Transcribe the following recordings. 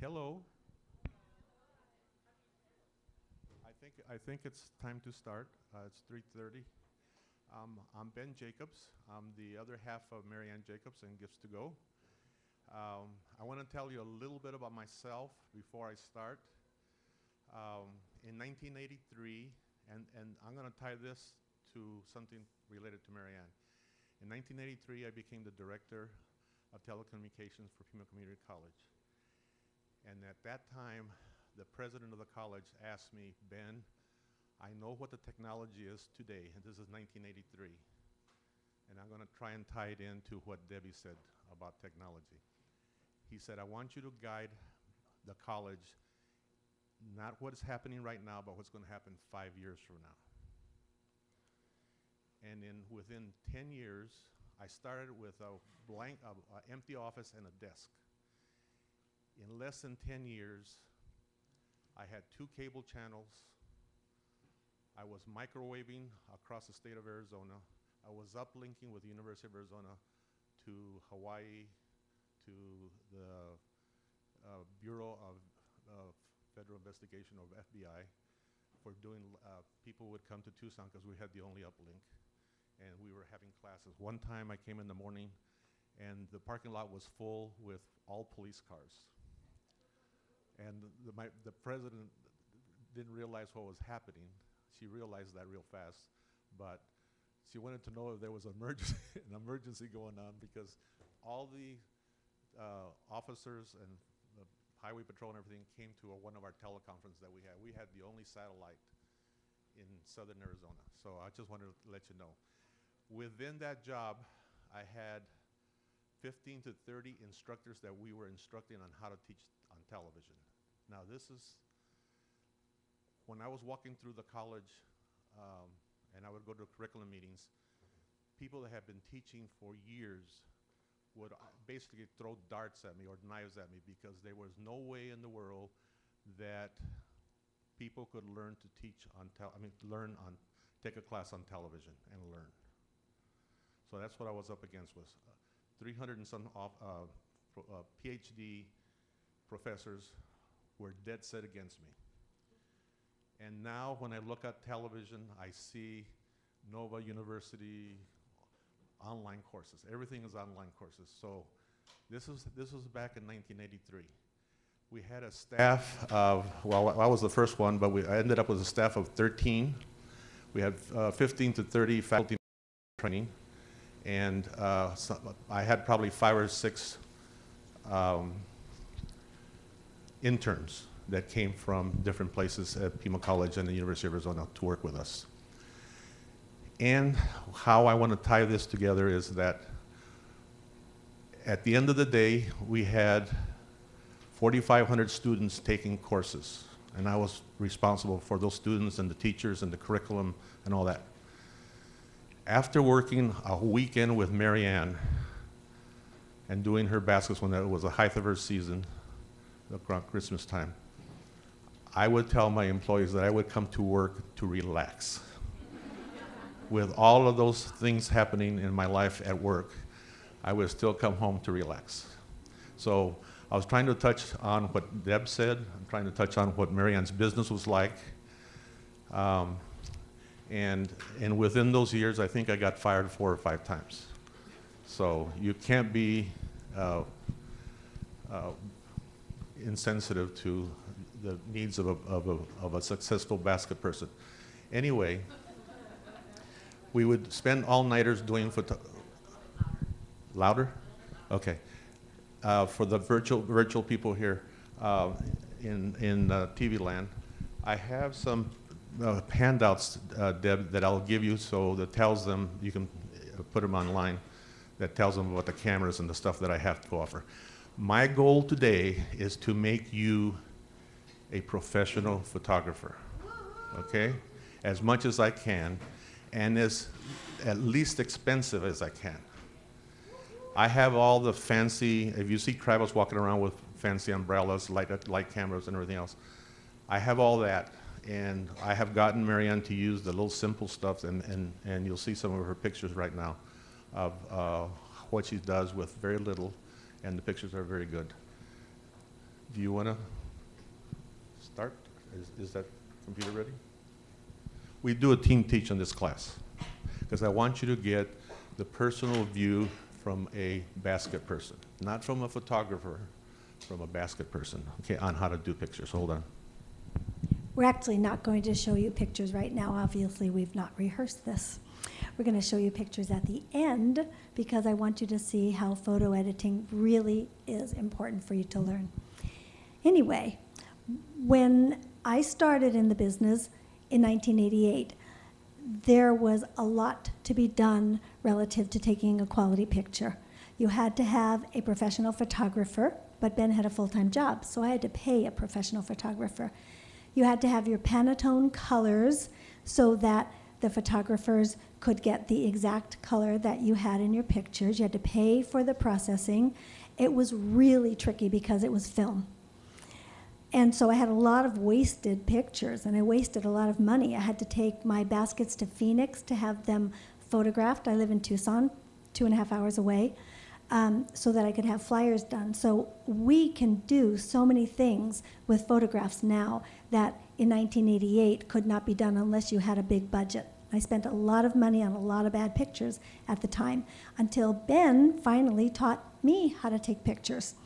Hello. I think it's time to start. It's 3:30. I'm Ben Jacobs. I'm the other half of Marianne Jacobs and Gifts to Go. I want to tell you a little bit about myself before I start. In 1983, and I'm going to tie this to something related to Marianne. In 1983, I became the director of telecommunications for Pima Community College. And at that time, the president of the college asked me, Ben, I know what the technology is today, and this is 1983. And I'm going to try and tie it into what Debbie said about technology. He said, I want you to guide the college, not what is happening right now, but what's going to happen 5 years from now. And within 10 years, I started with a blank, empty office and a desk. In less than 10 years, I had 2 cable channels. I was microwaving across the state of Arizona. I was uplinking with the University of Arizona to Hawaii, to the Bureau of Federal Investigation, or FBI, for doing, people would come to Tucson because we had the only uplink, and we were having classes. One time I came in the morning, and the parking lot was full with all police cars. And the president didn't realize what was happening. She realized that real fast, but she wanted to know if there was an emergency going on, because all the officers and the highway patrol and everything came to one of our teleconferences that we had. We had the only satellite in southern Arizona, so I just wanted to let you know. Within that job, I had 15 to 30 instructors that we were instructing on how to teach on television. Now this is, when I was walking through the college, and I would go to curriculum meetings, people that had been teaching for years would basically throw darts at me or knives at me, because there was no way in the world that people could learn to teach on take a class on television and learn. So that's what I was up against, was 300 and some PhD professors were dead set against me. And now when I look at television, I see Nova University online courses. Everything is online courses. So this was back in 1983. We had a staff of, well, I was the first one, but I ended up with a staff of 13. We had 15 to 30 faculty training. And I had probably 5 or 6 interns that came from different places at Pima College and the University of Arizona to work with us. And how I want to tie this together is that at the end of the day, we had 4,500 students taking courses, and I was responsible for those students and the teachers and the curriculum and all that. After working a weekend with Marianne and doing her baskets when it was the height of her season, around Christmas time, I would tell my employees that I would come to work to relax. With all of those things happening in my life at work, I would still come home to relax. So I was trying to touch on what Deb said. I'm trying to touch on what Marianne's business was like. And within those years, I think I got fired 4 or 5 times. So you can't be insensitive to the needs of a successful basket person. Anyway, we would spend all-nighters doing louder? Okay. For the virtual people here in TV land, I have some handouts, Deb, that I'll give you, so that tells them, you can put them online, that tells them about the cameras and the stuff that I have to offer. My goal today is to make you a professional photographer, okay? As much as I can, and as at least expensive as I can. I have all the fancy, if you see Travis walking around with fancy umbrellas, light cameras and everything else, I have all that, and I have gotten Marianne to use the little simple stuff, and you'll see some of her pictures right now of what she does with very little, and the pictures are very good. Do you want to start? Is that computer ready? We do a team teach in this class because I want you to get the personal view from a basket person, not from a photographer, from a basket person, okay, on how to do pictures. Hold on. We're actually not going to show you pictures right now. Obviously, we've not rehearsed this. We're going to show you pictures at the end because I want you to see how photo editing really is important for you to learn. Anyway, when I started in the business in 1988, there was a lot to be done relative to taking a quality picture. You had to have a professional photographer, but Ben had a full-time job, so I had to pay a professional photographer. You had to have your Pantone colors so that the photographers could get the exact color that you had in your pictures. You had to pay for the processing. It was really tricky because it was film. And so I had a lot of wasted pictures, and I wasted a lot of money. I had to take my baskets to Phoenix to have them photographed. I live in Tucson, 2.5 hours away, so that I could have flyers done. So we can do so many things with photographs now that in 1988 could not be done unless you had a big budget. I spent a lot of money on a lot of bad pictures at the time until Ben finally taught me how to take pictures.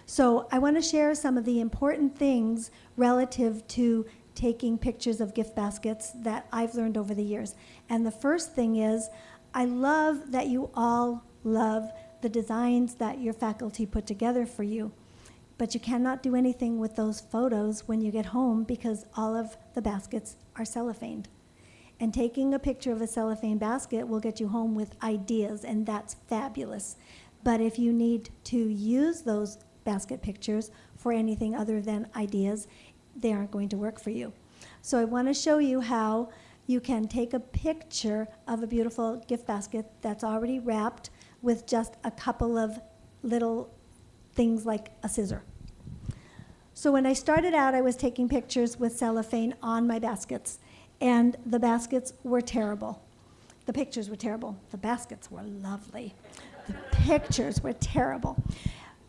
So I want to share some of the important things relative to taking pictures of gift baskets that I've learned over the years. And the first thing is, I love that you all love the designs that your faculty put together for you. But you cannot do anything with those photos when you get home because all of the baskets are cellophaned. And taking a picture of a cellophane basket will get you home with ideas, and that's fabulous. But if you need to use those basket pictures for anything other than ideas, they aren't going to work for you. So I want to show you how you can take a picture of a beautiful gift basket that's already wrapped with just a couple of little things like a scissor. So when I started out, I was taking pictures with cellophane on my baskets, and the baskets were terrible. The pictures were terrible. The baskets were lovely. The pictures were terrible.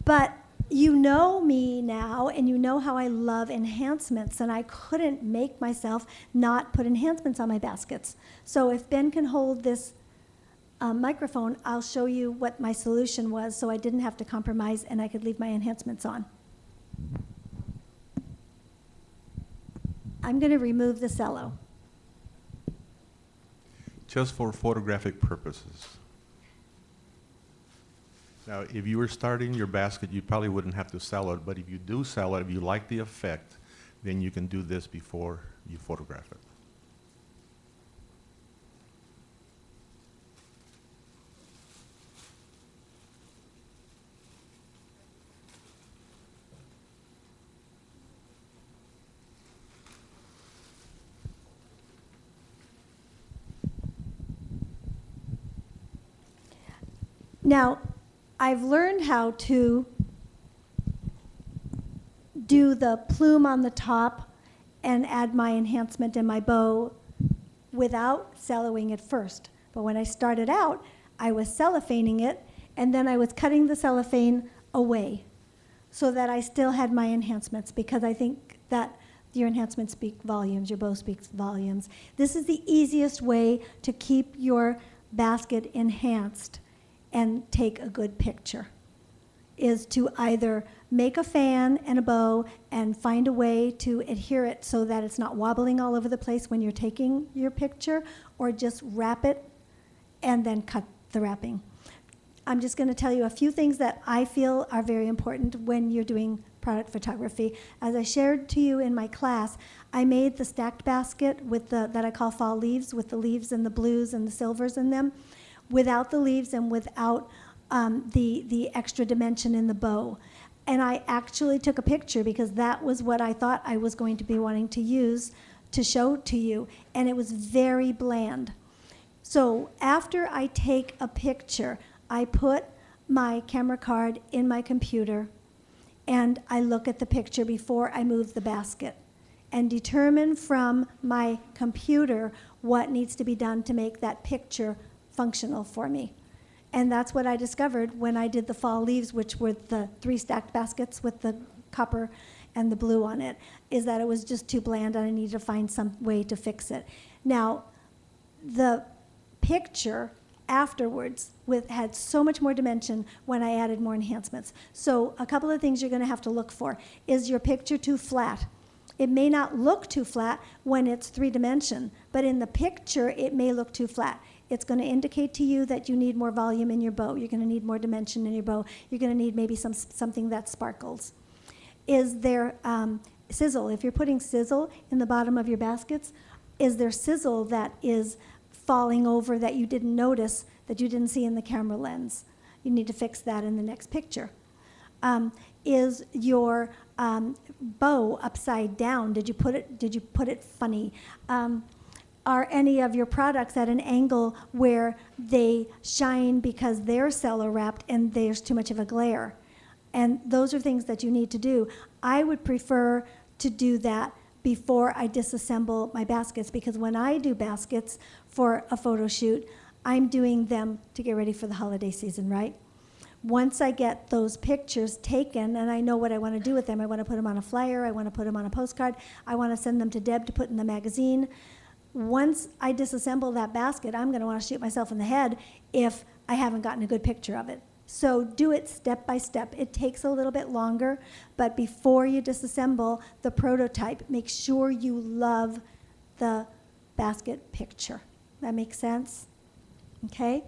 But you know me now, and you know how I love enhancements, and I couldn't make myself not put enhancements on my baskets. So if Ben can hold this microphone, I'll show you what my solution was so I didn't have to compromise and I could leave my enhancements on. I'm going to remove the cello. Just for photographic purposes. Now, if you were starting your basket, you probably wouldn't have to sell it, but if you do sell it, if you like the effect, then you can do this before you photograph it. Now, I've learned how to do the plume on the top and add my enhancement and my bow without celloing it first. But when I started out, I was cellophaning it, and then I was cutting the cellophane away so that I still had my enhancements, because I think that your enhancements speak volumes, your bow speaks volumes. This is the easiest way to keep your basket enhanced and take a good picture, is to either make a fan and a bow and find a way to adhere it so that it's not wobbling all over the place when you're taking your picture, or just wrap it and then cut the wrapping. I'm just going to tell you a few things that I feel are very important when you're doing product photography. As I shared to you in my class, I made the stacked basket with the that I call fall leaves, with the leaves and the blues and the silvers in them, without the leaves and without the extra dimension in the bow. And I actually took a picture because that was what I thought I was going to be wanting to use to show to you, and it was very bland. So after I take a picture, I put my camera card in my computer, and I look at the picture before I move the basket and determine from my computer what needs to be done to make that picture functional for me. And that's what I discovered when I did the fall leaves, which were the 3 stacked baskets with the copper and the blue on it, is that it was just too bland and I needed to find some way to fix it. Now, the picture afterwards had so much more dimension when I added more enhancements. So a couple of things you're going to have to look for. Is your picture too flat? It may not look too flat when it's 3-dimension, but in the picture it may look too flat. It's going to indicate to you that you need more volume in your bow. You're going to need more dimension in your bow. You're going to need maybe something that sparkles. Is there sizzle? If you're putting sizzle in the bottom of your baskets, is there sizzle that is falling over that you didn't notice, that you didn't see in the camera lens? You need to fix that in the next picture. Is your bow upside down? Did you put it funny? Are any of your products at an angle where they shine because they're cello wrapped and there's too much of a glare? And those are things that you need to do. I would prefer to do that before I disassemble my baskets, because when I do baskets for a photo shoot, I'm doing them to get ready for the holiday season, right? Once I get those pictures taken and I know what I want to do with them, I want to put them on a flyer, I want to put them on a postcard, I want to send them to Deb to put in the magazine. Once I disassemble that basket, I'm going to want to shoot myself in the head if I haven't gotten a good picture of it. So do it step by step. It takes a little bit longer, but before you disassemble the prototype, make sure you love the basket picture. That makes sense? Okay?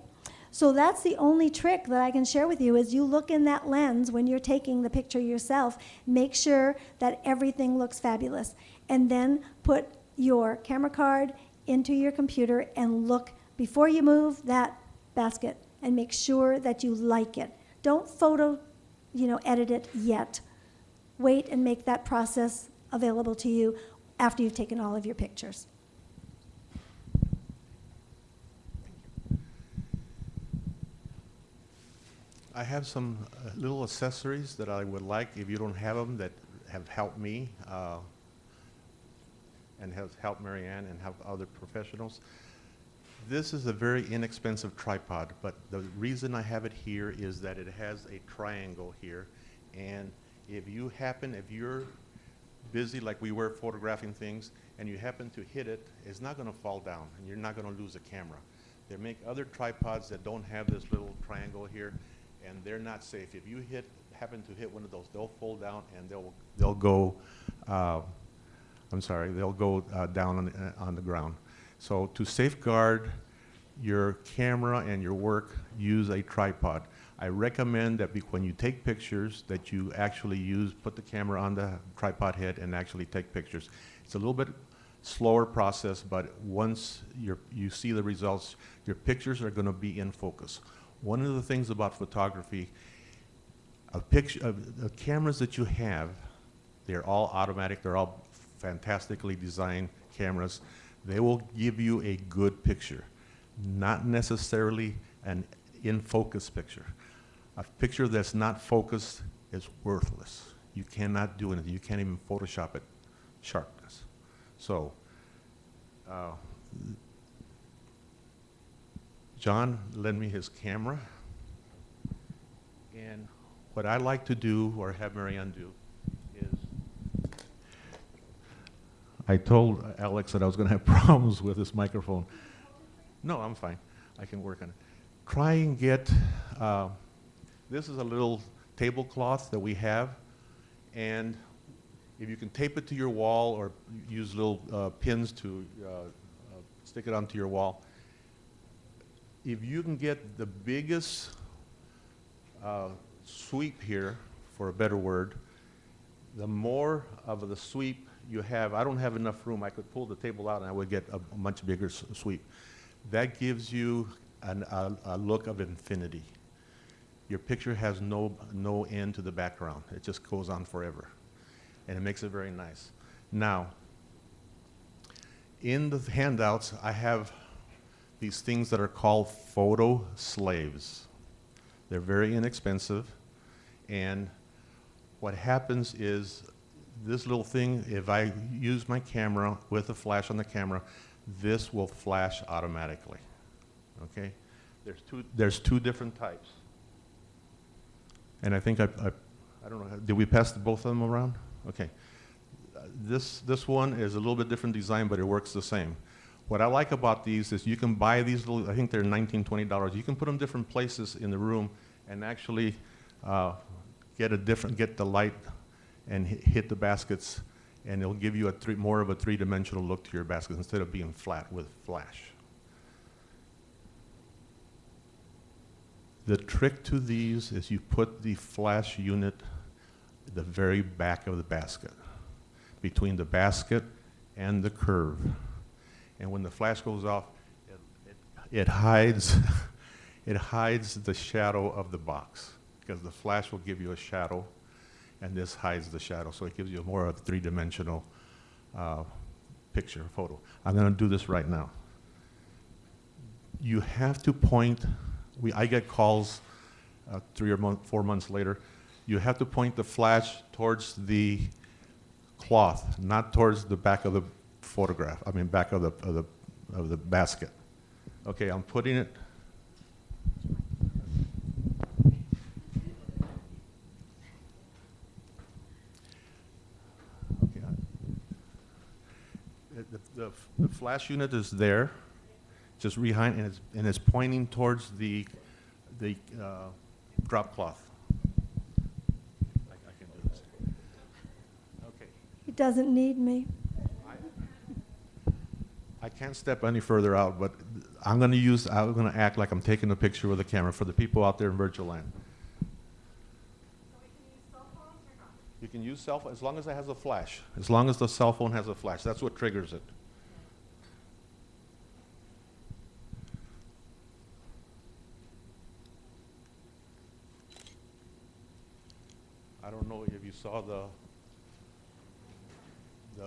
So that's the only trick that I can share with you is you look in that lens when you're taking the picture yourself. Make sure that everything looks fabulous. And then put your camera card into your computer and look before you move that basket and make sure that you like it. Don't edit it yet. Wait and make that process available to you after you've taken all of your pictures. I have some little accessories that I would like, if you don't have them, that have helped me and has helped Marianne and helped other professionals. This is a very inexpensive tripod, but the reason I have it here is that it has a triangle here, and if you're busy like we were photographing things, and you happen to hit it, it's not going to fall down, and you're not going to lose a camera. They make other tripods that don't have this little triangle here, and they're not safe. If you happen to hit one of those, they'll fall down and they'll go. They'll go down on the ground. So to safeguard your camera and your work, use a tripod. I recommend that when you take pictures that you actually put the camera on the tripod head and actually take pictures. It's a little bit slower process, but once you see the results, your pictures are going to be in focus. One of the things about photography, the cameras that you have, they're all automatic, they're all fantastically designed cameras. They will give you a good picture, not necessarily an in-focus picture. A picture that's not focused is worthless. You cannot do anything. You can't even Photoshop it sharpness. So, John lent me his camera, and what I like to do, or have Marianne do, is I told Alex that I was going to have problems with this microphone. No, I'm fine. I can work on it. Try and get, this is a little tablecloth that we have, and if you can tape it to your wall or use little pins to stick it onto your wall, if you can get the biggest sweep here, for a better word, the more of the sweep you have. I don't have enough room. I could pull the table out and I would get a much bigger sweep. That gives you a look of infinity. Your picture has no end to the background. It just goes on forever. And it makes it very nice. Now, in the handouts, I have these things that are called photo slaves. They're very inexpensive. And what happens is this little thing, if I use my camera with a flash on the camera, this will flash automatically. Okay? There's two different types. And I think I don't know, did we pass both of them around? Okay. This one is a little bit different design, but it works the same. What I like about these is you can buy these little, I think they're $19, $20. You can put them different places in the room and actually get the light and hit the baskets, and it'll give you more of a three-dimensional look to your baskets instead of being flat with flash. The trick to these is you put the flash unit at the very back of the basket, between the basket and the curve. And when the flash goes off, it hides, it hides the shadow of the box, because the flash will give you a shadow, and this hides the shadow, so it gives you more of a three-dimensional picture, photo. I'm going to do this right now. You have to point, I get calls 3 or 4 months later. You have to point the flash towards the cloth, not towards the back of the photograph, back of the basket. Okay, I'm putting it. Okay. The flash unit is there, just behind, and it's pointing towards the drop cloth. I can do this. Okay. He doesn't need me. I can't step any further out, but I'm going to act like I'm taking a picture with a camera for the people out there in virtual land. You can use cell phone as long as it has a flash. As long as the cell phone has a flash, that's what triggers it. I don't know if you saw the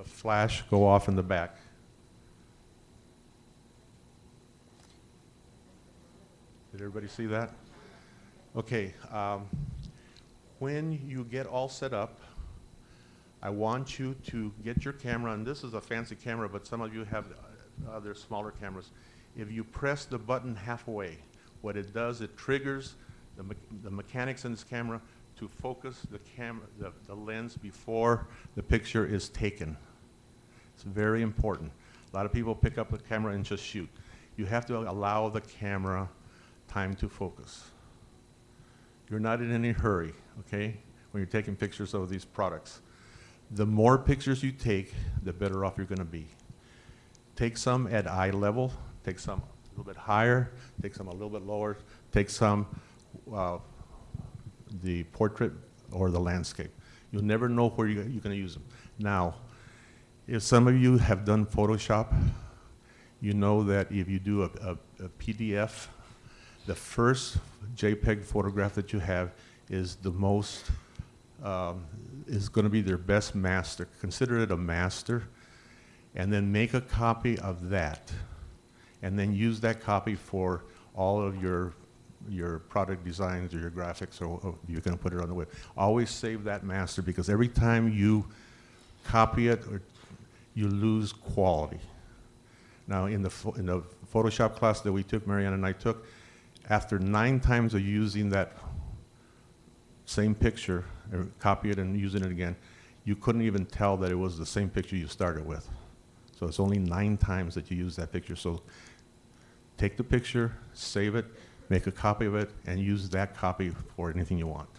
flash go off in the back. Did everybody see that? Okay, when you get all set up, I want you to get your camera, and this is a fancy camera, but some of you have other smaller cameras. If you press the button halfway, what it does, it triggers the mechanics in this camera to focus the lens before the picture is taken. It's very important. A lot of people pick up the camera and just shoot. You have to allow the camera time to focus. You're not in any hurry, okay, when you're taking pictures of these products. The more pictures you take, the better off you're going to be. Take some at eye level, take some a little bit higher, take some a little bit lower, take some the portrait or the landscape. You'll never know where you're going to use them. Now, if some of you have done Photoshop, you know that if you do a PDF, the first JPEG photograph that you have is the most, is going to be their best master. Consider it a master, and then make a copy of that, and then use that copy for all of your product designs or your graphics, or you're going to put it on the web. Always save that master, because every time you copy it, you lose quality. Now, in the Photoshop class that we took, Marianne and I took, after 9 times of using that same picture, or copy it and using it again, you couldn't even tell that it was the same picture you started with. So it's only 9 times that you use that picture. So take the picture, save it, make a copy of it, and use that copy for anything you want.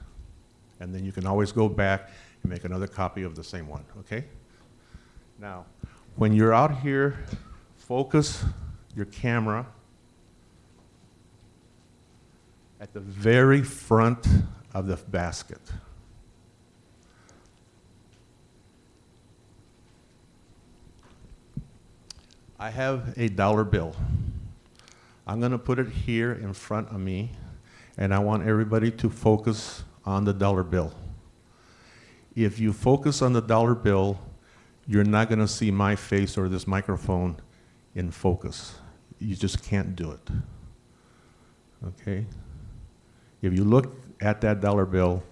And then you can always go back and make another copy of the same one, okay? Now, when you're out here, focus your camera at the very front of the basket. I have a dollar bill. I'm going to put it here in front of me, and I want everybody to focus on the dollar bill. If you focus on the dollar bill, you're not going to see my face or this microphone in focus. You just can't do it. Okay? If you look at that dollar bill,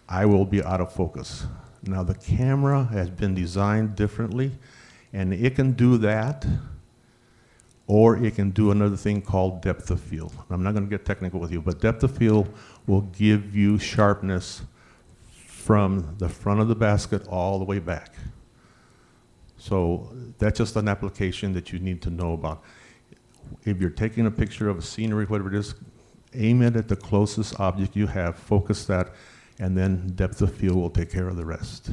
I will be out of focus. Now, the camera has been designed differently, and it can do that, or it can do another thing called depth of field. I'm not going to get technical with you, but depth of field will give you sharpness from the front of the basket all the way back. So that's just an application that you need to know about. If you're taking a picture of a scenery, whatever it is, aim it at the closest object you have, focus that, and then depth of field will take care of the rest.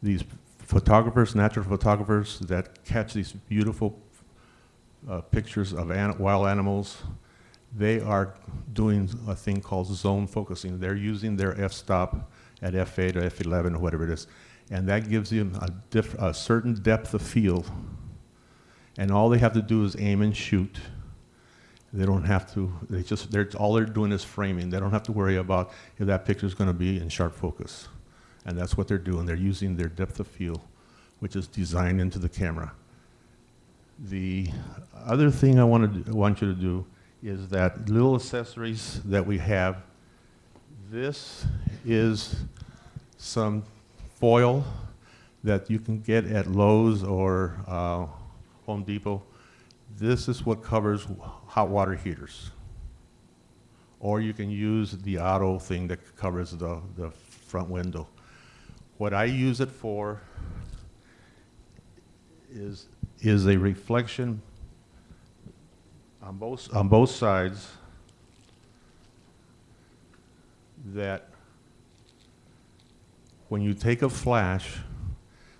These photographers, natural photographers that catch these beautiful pictures of wild animals, they are doing a thing called zone focusing. They're using their f-stop at f8 or f11 or whatever it is. And that gives them a certain depth of field. And all they have to do is aim and shoot. They don't have to, all they're doing is framing. They don't have to worry about if that picture is going to be in sharp focus. And that's what they're doing. They're using their depth of field, which is designed into the camera. The other thing I want you to do is that little accessories that we have. This is some foil that you can get at Lowe's or Home Depot. This is what covers hot water heaters. Or you can use the auto thing that covers the front window. What I use it for is a reflection on both sides that when you take a flash,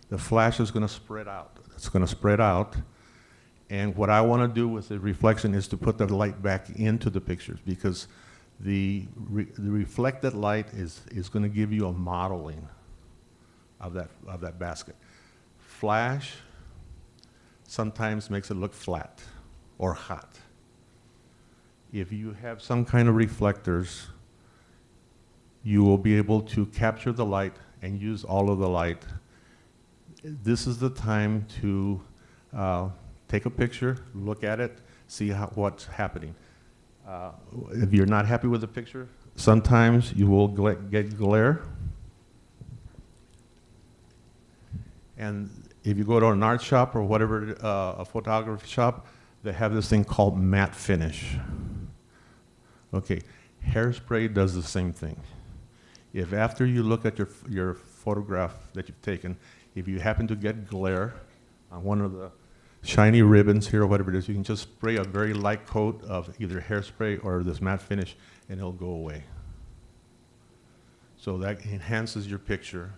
the flash is going to spread out. It's going to spread out. And what I want to do with the reflection is to put the light back into the pictures, because the reflected light is going to give you a modeling of that basket. Flash sometimes makes it look flat or hot. If you have some kind of reflectors, you will be able to capture the light and use all of the light. This is the time to take a picture, look at it, see what's happening. If you're not happy with the picture, sometimes you will get glare. And if you go to an art shop or whatever, a photography shop, they have this thing called matte finish. Okay, hairspray does the same thing. If after you look at your photograph that you've taken, if you happen to get glare on one of the shiny ribbons here or whatever it is, you can just spray a very light coat of either hairspray or this matte finish and it'll go away. So that enhances your picture.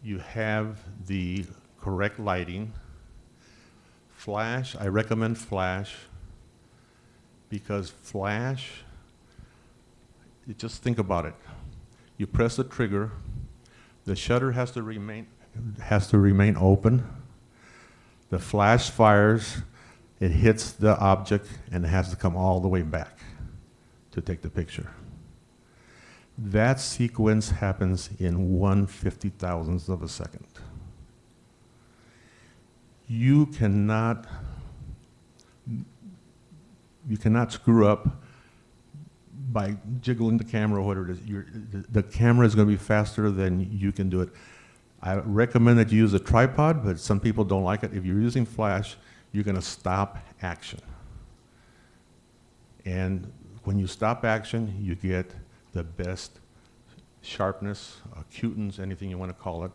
You have the correct lighting. Flash, I recommend flash, because flash, you just think about it. You press the trigger, the shutter has to remain open. The flash fires, it hits the object, and it has to come all the way back to take the picture. That sequence happens in 1/50,000th of a second. You cannot screw up by jiggling the camera or whatever it is. The camera is going to be faster than you can do it. I recommend that you use a tripod, but some people don't like it. If you're using flash, you're going to stop action. And when you stop action, you get the best sharpness, acuteness, anything you want to call it.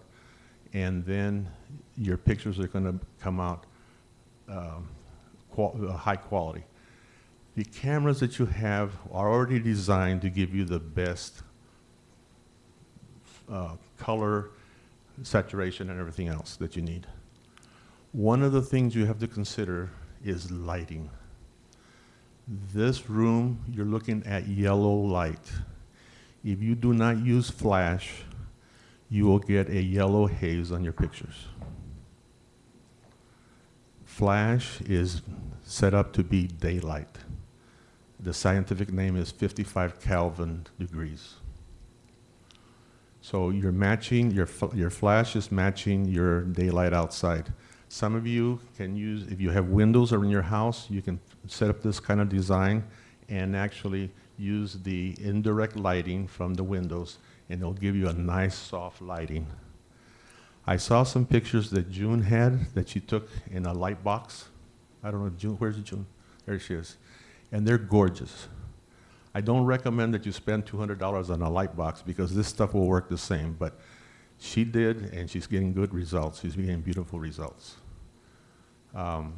And then your pictures are going to come out high quality. The cameras that you have are already designed to give you the best color, saturation, and everything else that you need. One of the things you have to consider is lighting. This room, you're looking at yellow light. If you do not use flash, you will get a yellow haze on your pictures. Flash is set up to be daylight. The scientific name is 55 Kelvin degrees. So you're matching, your flash is matching your daylight outside. Some of you can use, if you have windows or in your house, you can set up this kind of design and actually use the indirect lighting from the windows, and it'll give you a nice soft lighting. I saw some pictures that June had that she took in a light box. I don't know, June, where's June? There she is. And they're gorgeous. I don't recommend that you spend $200 on a light box because this stuff will work the same, but she did, and she's getting good results. She's getting beautiful results. I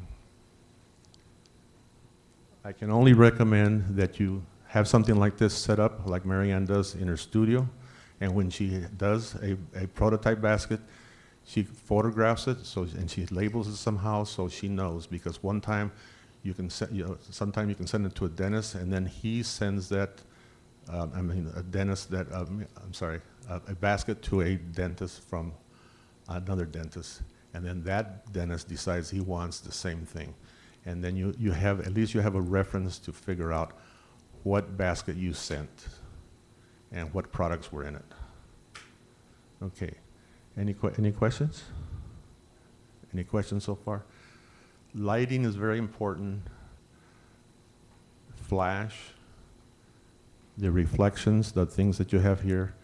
can only recommend that you have something like this set up, like Marianne does in her studio, and when she does a prototype basket, she photographs it, and she labels it somehow so she knows, because one time you can sometimes you can send it to a dentist, and then he sends that, a dentist that, a basket to a dentist from another dentist, and then that dentist decides he wants the same thing. And then you have, at least you have a reference to figure out what basket you sent and what products were in it. Okay, any questions? Any questions so far? Lighting is very important. Flash, the reflections, the things that you have here.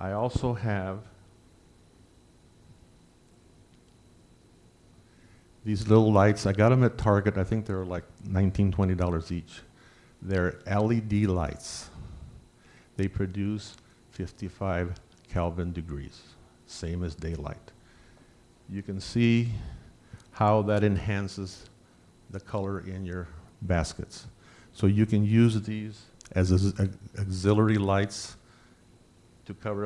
I also have these little lights. I got them at Target. I think they're like $19, $20 each. They're LED lights. They produce 55 Kelvin degrees, same as daylight. You can see how that enhances the color in your baskets. So you can use these as auxiliary lights to cover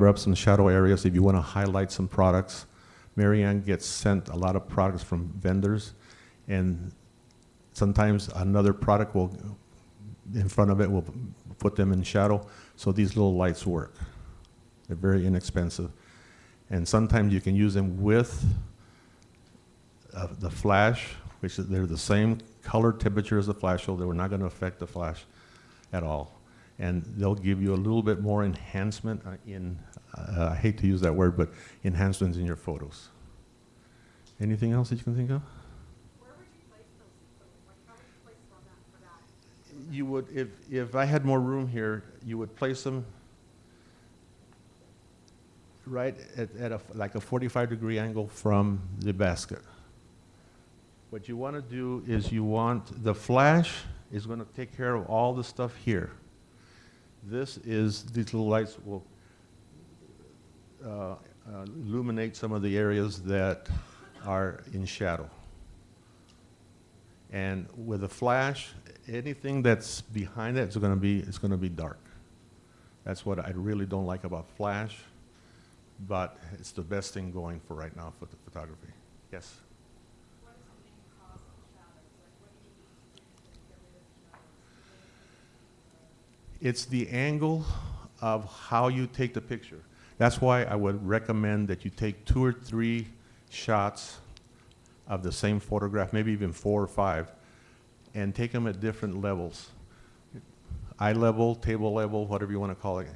up some shadow areas if you want to highlight some products. Marianne gets sent a lot of products from vendors, and sometimes another product will, in front of it, will put them in shadow, so these little lights work. They're very inexpensive. And sometimes you can use them with the flash, which they're the same color temperature as the flash, so they were not going to affect the flash at all. And they'll give you a little bit more enhancement I hate to use that word, but enhancements in your photos. Anything else that you can think of? Where would you place those? Like, how would you place them on that, for that? You would, if I had more room here, you would place them right at like a 45-degree angle from the basket. What you want to do is the flash is going to take care of all the stuff here. These little lights will illuminate some of the areas that are in shadow. And with a flash, anything that's behind it is going to be dark. That's what I really don't like about flash, but it's the best thing going for right now for the photography. Yes? What is the main cause of the shadows? Like, what do you need to get rid of the shadows? It's the angle of how you take the picture. That's why I would recommend that you take 2 or 3 shots of the same photograph, maybe even 4 or 5, and take them at different levels. Eye level, table level, whatever you want to call it.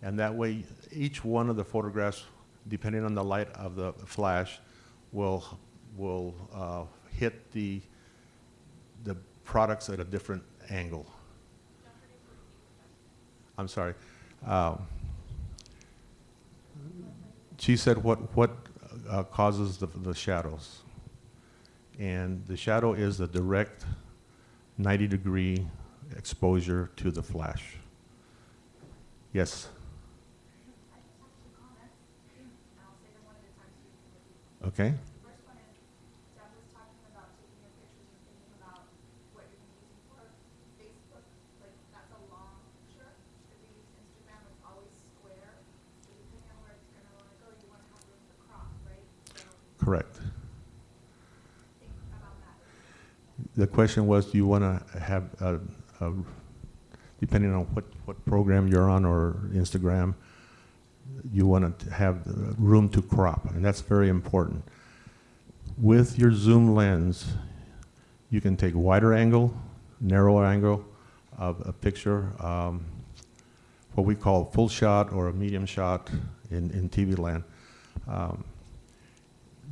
And that way, each one of the photographs, depending on the light of the flash, will hit the products at a different angle. I'm sorry. She said what causes the shadows. And the shadow is the direct 90-degree exposure to the flash. Yes? I just have 2 comments, and I'll say them one at a time so you can repeat. Okay. The first one is, Deb was talking about taking your pictures and thinking about what you're going to use them for. Facebook, like, that's a long picture. If you use Instagram, it's always square. So depending on where it's going to want to go, you want to have room to crop, right? So Correct. think about that. The question was, do you want to have, depending on what program you're on or Instagram, you want to have room to crop, and that's very important. With your zoom lens, you can take wider angle, narrower angle of a picture, what we call full shot or a medium shot in TV land.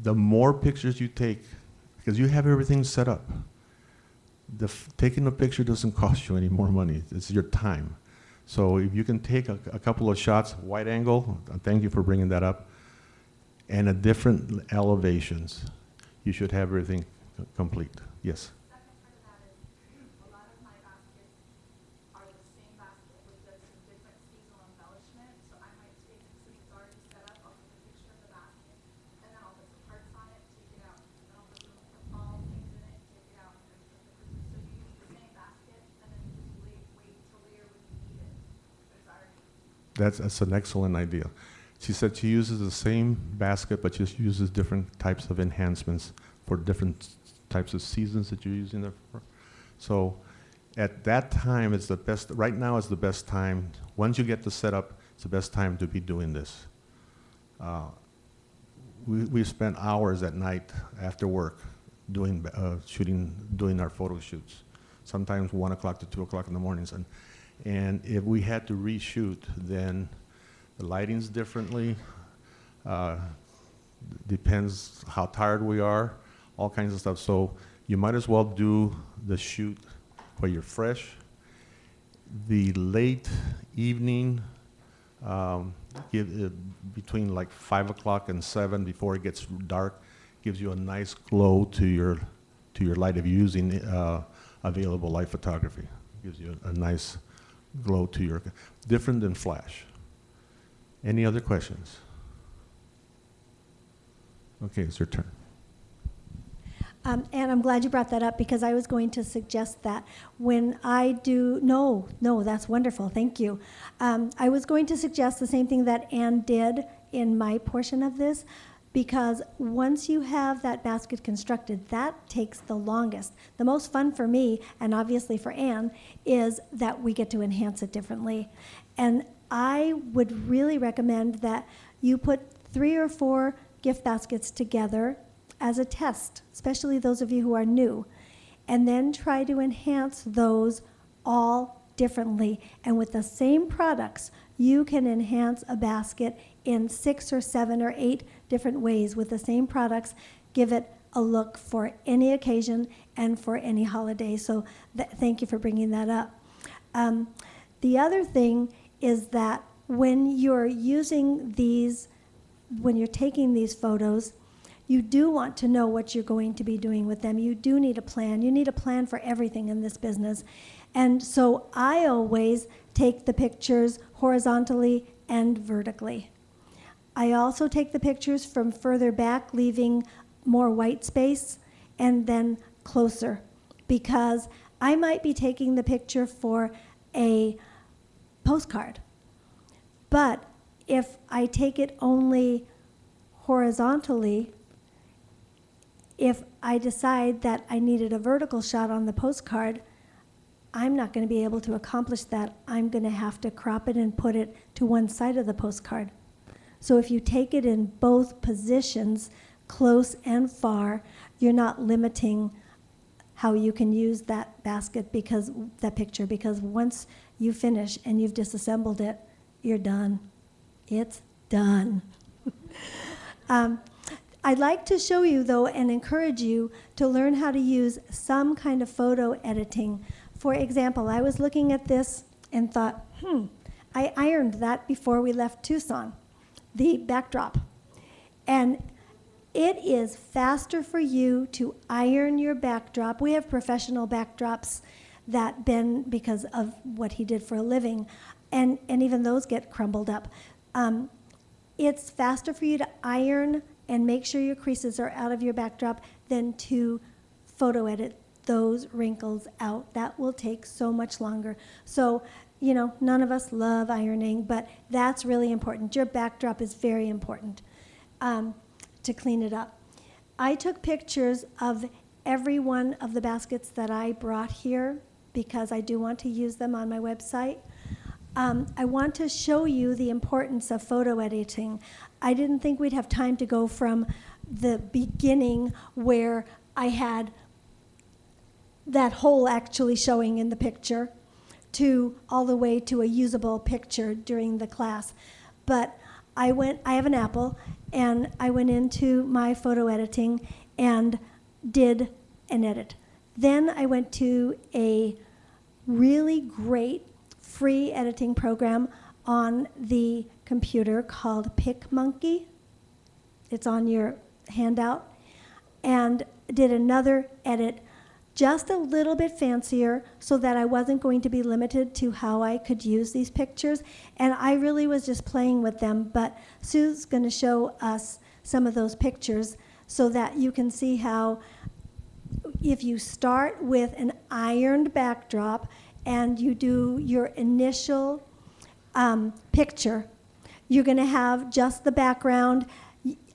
The more pictures you take, because you have everything set up, taking a picture doesn't cost you any more money. It's your time. So if you can take a couple of shots, wide angle, thank you for bringing that up, and at different elevations, you should have everything complete. Yes? Second part of that is, a lot of my baskets that's an excellent idea. She said she uses the same basket, but just uses different types of enhancements for different types of seasons that you're using it for. So at that time, it's the best, right now is the best time. Once you get the setup, it's the best time to be doing this. We spent hours at night after work doing doing our photo shoots. Sometimes 1 o'clock to 2 o'clock in the mornings, and if we had to reshoot, then the lighting's differently. Depends how tired we are, all kinds of stuff. So you might as well do the shoot where you're fresh. The late evening, between like 5 o'clock and 7 before it gets dark, gives you a nice glow to your light if you're using available light photography. Gives you a nice glow to your, different than flash. Any other questions? Okay, it's your turn. And I'm glad you brought that up because I was going to suggest that when I do, no, that's wonderful, thank you. I was going to suggest the same thing that Anne did in my portion of this, because once you have that basket constructed, that takes the longest. The most fun for me, and obviously for Anne, is that we get to enhance it differently. And I would really recommend that you put 3 or 4 gift baskets together as a test, especially those of you who are new, and then try to enhance those all differently. And with the same products, you can enhance a basket in 6 or 7 or 8 different ways with the same products. Give it a look for any occasion and for any holiday. So thank you for bringing that up. The other thing is that when you're using these, when you're taking these photos, you do want to know what you're going to be doing with them. You do need a plan. You need a plan for everything in this business. And so I always take the pictures horizontally and vertically. I also take the pictures from further back, leaving more white space, and then closer, because I might be taking the picture for a postcard. But if I take it only horizontally, if I decide that I needed a vertical shot on the postcard, I'm not going to be able to accomplish that. I'm going to have to crop it and put it to one side of the postcard. So if you take it in both positions, close and far, you're not limiting how you can use that basket, because that picture, because once you finish and you've disassembled it, you're done. It's done. I'd like to show you, though, and encourage you to learn how to use some kind of photo editing. For example, I was looking at this and thought, I ironed that before we left Tucson, the backdrop. And it is faster for you to iron your backdrop. We have professional backdrops that bend because of what he did for a living, and even those get crumbled up. It's faster for you to iron and make sure your creases are out of your backdrop than to photo edit those wrinkles out. That will take so much longer. So, you know, none of us love ironing, but that's really important. Your backdrop is very important to clean it up. I took pictures of every one of the baskets that I brought here because I do want to use them on my website. I want to show you the importance of photo editing. I didn't think we'd have time to go from the beginning where I had that hole actually showing in the picture to all the way to a usable picture during the class. But I have an Apple, and I went into my photo editing and did an edit. Then I went to a really great free editing program on the computer called PicMonkey. It's on your handout. And did another edit, just a little bit fancier, so that I wasn't going to be limited to how I could use these pictures. And I really was just playing with them, but Sue's going to show us some of those pictures so that you can see how if you start with an ironed backdrop and you do your initial picture. You're going to have just the background,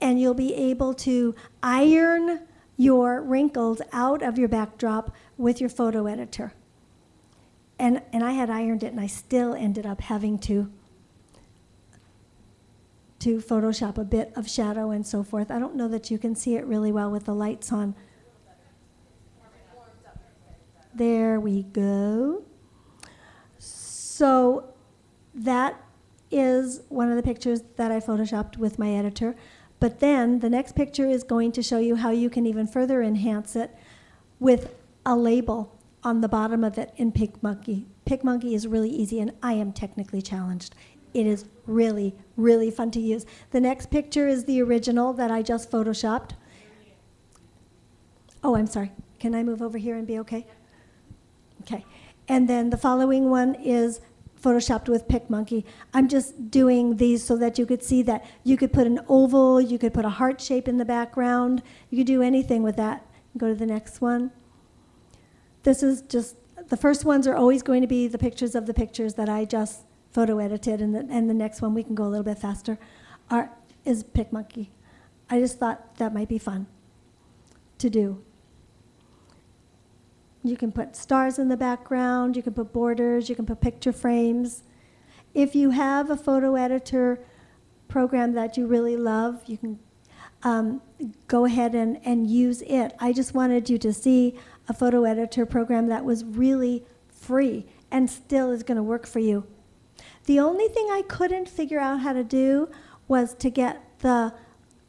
and you'll be able to iron your wrinkles out of your backdrop with your photo editor. And I had ironed it, and I still ended up having to Photoshop a bit of shadow and so forth. I don't know that you can see it really well with the lights on. There we go. So that is one of the pictures that I Photoshopped with my editor. But then the next picture is going to show you how you can even further enhance it with a label on the bottom of it in PicMonkey. PicMonkey is really easy, and I am technically challenged. It is really, really fun to use. The next picture is the original that I just Photoshopped. Oh, I'm sorry. Can I move over here and be okay? Okay. And then the following one is Photoshopped with PicMonkey. I'm just doing these so that you could see that you could put an oval, you could put a heart shape in the background, you could do anything with that. Go to the next one. This is just, the first ones are always going to be the pictures of the pictures that I just photo edited, and the next one, we can go a little bit faster, is PicMonkey. I just thought that might be fun to do. You can put stars in the background, you can put borders, you can put picture frames. If you have a photo editor program that you really love, you can go ahead and use it. I just wanted you to see a photo editor program that was really free and still is going to work for you. The only thing I couldn't figure out how to do was to get the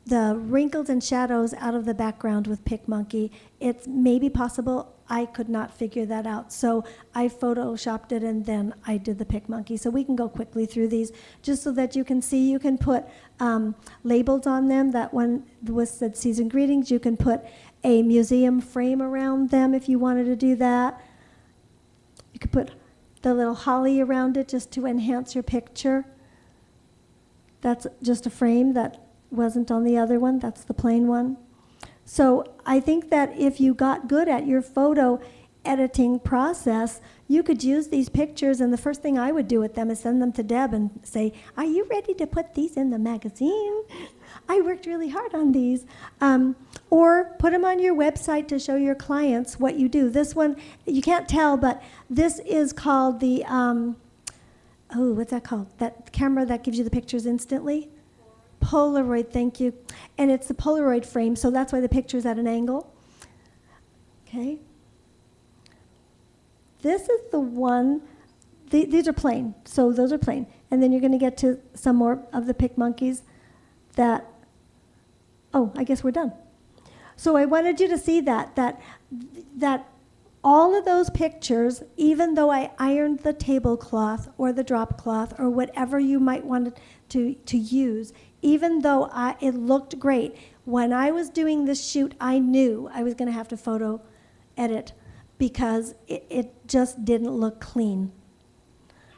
wrinkles and shadows out of the background with PicMonkey. It's maybe possible. I could not figure that out. So I Photoshopped it, and then I did the PicMonkey. So we can go quickly through these just so that you can see. You can put labels on them. That one was said season greetings. You can put a museum frame around them if you wanted to do that. You could put the little holly around it just to enhance your picture. That's just a frame that wasn't on the other one. That's the plain one. So I think that if you got good at your photo editing process, you could use these pictures, and the first thing I would do with them is send them to Deb and say, are you ready to put these in the magazine? I worked really hard on these. Or put them on your website to show your clients what you do. This one, you can't tell, but this is called the, what's that called? That camera that gives you the pictures instantly? Polaroid, thank you. And it's the Polaroid frame, so that's why the picture's at an angle. Okay. This is the one, these are plain, so those are plain. And then you're going to get to some more of the PicMonkeys that, oh, I guess we're done. So I wanted you to see that all of those pictures, even though I ironed the tablecloth or the drop cloth or whatever you might want to use, even though it looked great, when I was doing this shoot, I knew I was going to have to photo edit because it just didn't look clean.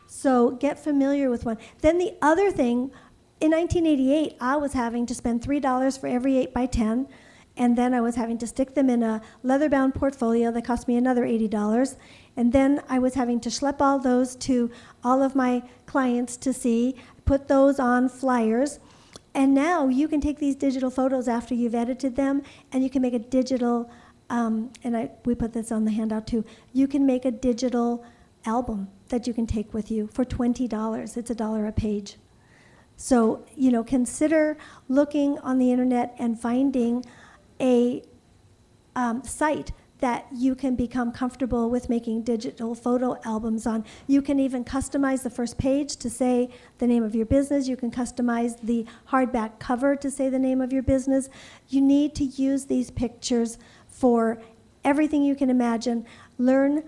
So get familiar with one. Then the other thing, in 1988, I was having to spend $3 for every 8x10, and then I was having to stick them in a leather-bound portfolio that cost me another $80. And then I was having to schlep all those to all of my clients to see, put those on flyers. And now you can take these digital photos after you've edited them, and you can make a digital, we put this on the handout too, you can make a digital album that you can take with you for $20. It's $1 a page. So, consider looking on the internet and finding a site that you can become comfortable with making digital photo albums on. You can even customize the first page to say the name of your business. You can customize the hardback cover to say the name of your business. You need to use these pictures for everything you can imagine. Learn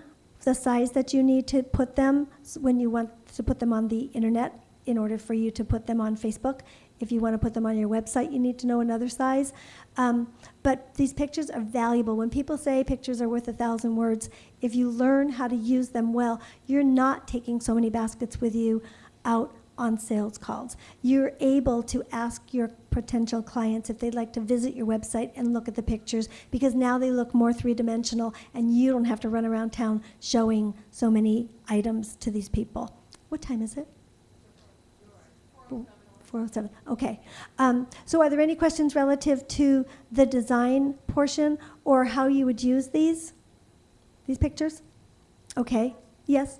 the size that you need to put them when you want to put them on the internet in order for you to put them on Facebook. If you want to put them on your website, you need to know another size. But these pictures are valuable. When people say pictures are worth 1,000 words, if you learn how to use them well, you're not taking so many baskets with you out on sales calls. You're able to ask your potential clients if they'd like to visit your website and look at the pictures, because now they look more three-dimensional and you don't have to run around town showing so many items to these people. What time is it? 407. Okay. So are there any questions relative to the design portion or how you would use these pictures? Okay. Yes?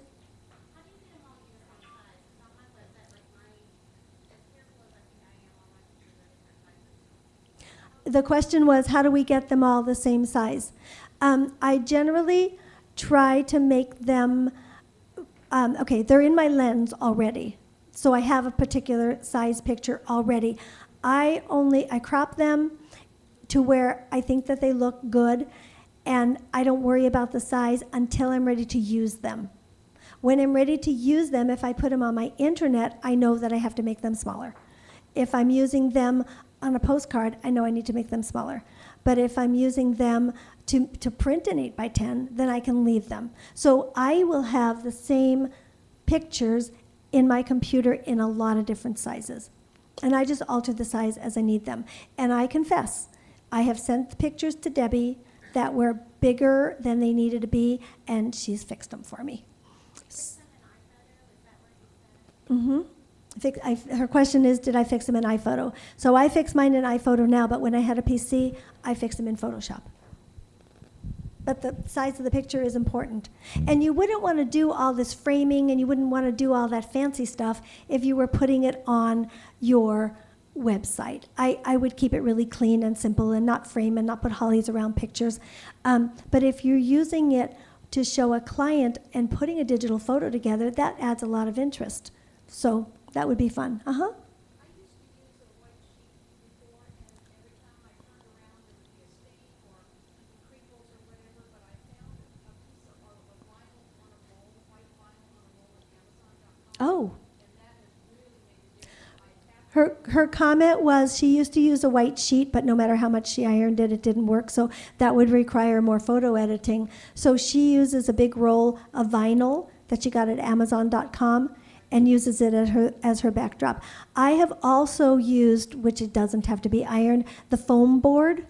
How do you get them all uniform size? Because on my website, like my, as careful as I think I am on my pictures are different sizes. The question was, how do we get them all the same size? I generally try to make them, okay, they're in my lens already. So I have a particular size picture already. I crop them to where I think that they look good, and I don't worry about the size until I'm ready to use them. When I'm ready to use them, if I put them on my internet, I know that I have to make them smaller. If I'm using them on a postcard, I know I need to make them smaller. But if I'm using them to print an 8x10, then I can leave them. So I will have the same pictures in my computer in a lot of different sizes. And I just alter the size as I need them. And I confess, I have sent pictures to Debbie that were bigger than they needed to be, and she's fixed them for me. Her question is, did I fix them in iPhoto? So I fix mine in iPhoto now, but when I had a PC, I fixed them in Photoshop. But the size of the picture is important. And you wouldn't want to do all this framing, and you wouldn't want to do all that fancy stuff if you were putting it on your website. I would keep it really clean and simple and not frame and not put hollies around pictures. But if you're using it to show a client and putting a digital photo together, that adds a lot of interest. So that would be fun. I used to use a white sheet before, and every time I turned around, there would be a stain or crinkles or whatever, but I found a piece of vinyl on a roll, white vinyl on a roll at Amazon.com. Oh. And that has really made a difference. Her comment was she used to use a white sheet, but no matter how much she ironed it, it didn't work. So that would require more photo editing. So she uses a big roll of vinyl that she got at Amazon.com and uses it as her backdrop. I have also used, which it doesn't have to be ironed, the foam board,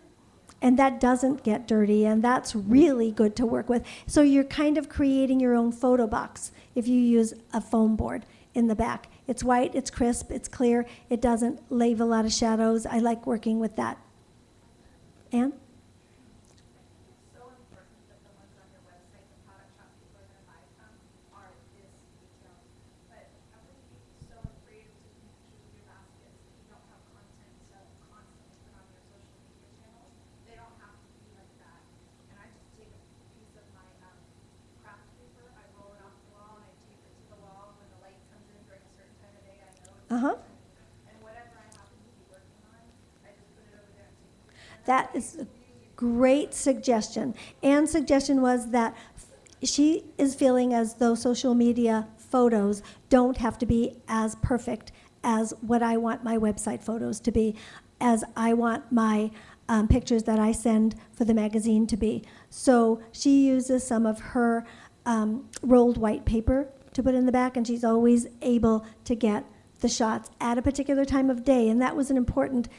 and that doesn't get dirty, and that's really good to work with. So you're kind of creating your own photo box if you use a foam board in the back. It's white, it's crisp, it's clear, it doesn't leave a lot of shadows. I like working with that. Anne? It's so important that the ones on your website, the product shop people are going to buy from, are this detailed. But I wouldn't be so afraid of taking pictures of your baskets if you don't have content to constantly put on your social media channels. They don't have to be like that. And I just take a piece of my craft paper, I roll it off the wall, and I tape it to the wall. When the light comes in during a certain time of day, I know it's and whatever I happen to be working on, I just put it over there and take a picture. That is a great suggestion. Anne's suggestion was that she is feeling as though social media photos don't have to be as perfect as what I want my website photos to be, as I want my pictures that I send for the magazine to be. So she uses some of her rolled white paper to put in the back, and she's always able to get the shots at a particular time of day. And that was an important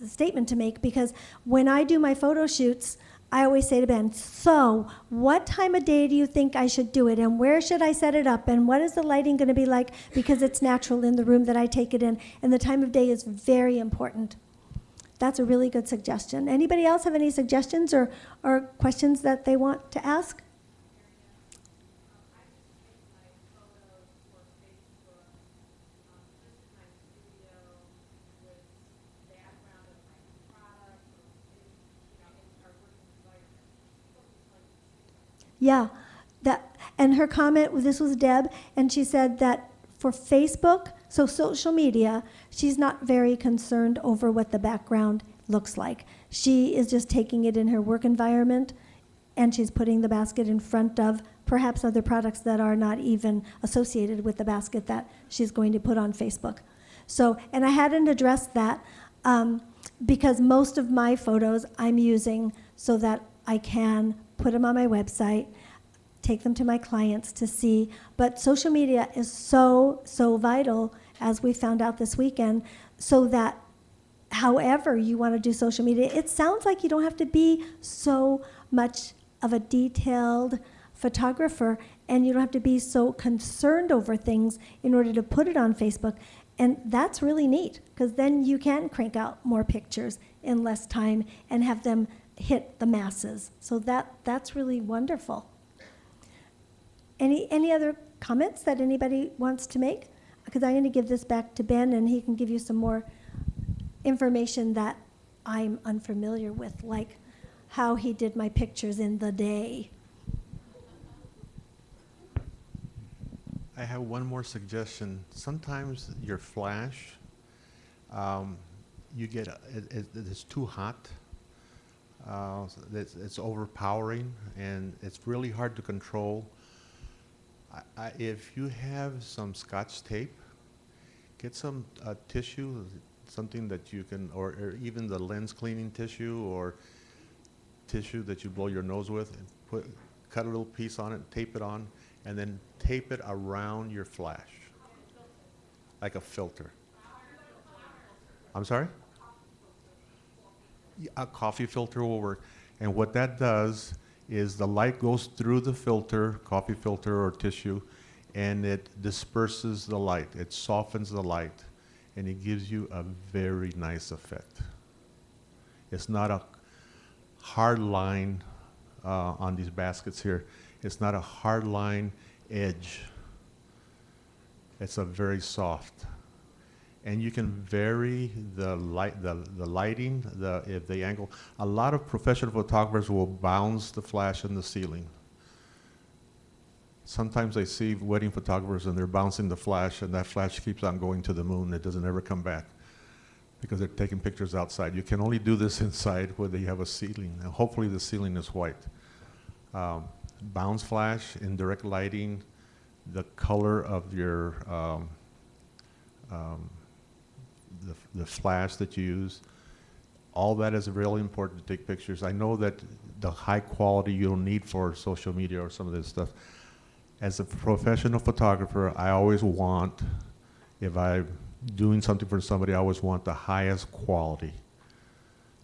statement to make, because when I do my photo shoots, I always say to Ben, so what time of day do you think I should do it, and where should I set it up, and what is the lighting going to be like, because it's natural in the room that I take it in, and the time of day is very important. That's a really good suggestion. Anybody else have any suggestions or questions that they want to ask? Yeah, and her comment, this was Deb, and she said that for Facebook, so social media, she's not very concerned over what the background looks like. She is just taking it in her work environment, and she's putting the basket in front of perhaps other products that are not even associated with the basket that she's going to put on Facebook. So, and I hadn't addressed that because most of my photos I'm using so that I can put them on my website, take them to my clients to see. But social media is so, so vital, as we found out this weekend, so that however you want to do social media, it sounds like you don't have to be so much of a detailed photographer, and you don't have to be so concerned over things in order to put it on Facebook. And that's really neat, because then you can crank out more pictures in less time and have them hit the masses. So that's really wonderful. Any other comments that anybody wants to make? Because I'm going to give this back to Ben, and he can give you some more information that I'm unfamiliar with, like how he did my pictures in the day. I have one more suggestion. Sometimes your flash, you get it's too hot. It's overpowering, and it's really hard to control. If you have some Scotch tape, get some tissue, something that you can, or even the lens cleaning tissue or tissue that you blow your nose with, and cut a little piece on it, tape it on, and then tape it around your flash, like a filter. I'm sorry? A coffee filter will work. And what that does is the light goes through the filter, coffee filter or tissue, and it disperses the light. It softens the light, and it gives you a very nice effect. It's not a hard line on these baskets here. It's not a hard line edge. It's a very soft. And you can vary the lighting, if the angle. A lot of professional photographers will bounce the flash in the ceiling. Sometimes I see wedding photographers and they're bouncing the flash, and that flash keeps on going to the moon. It doesn't ever come back because they're taking pictures outside. You can only do this inside where they have a ceiling, and hopefully the ceiling is white. Bounce flash in direct lighting, the color of your the flash that you use, all that is really important to take pictures. I know that the high quality you don't need for social media or some of this stuff. As a professional photographer, I always want, if I'm doing something for somebody, I always want the highest quality.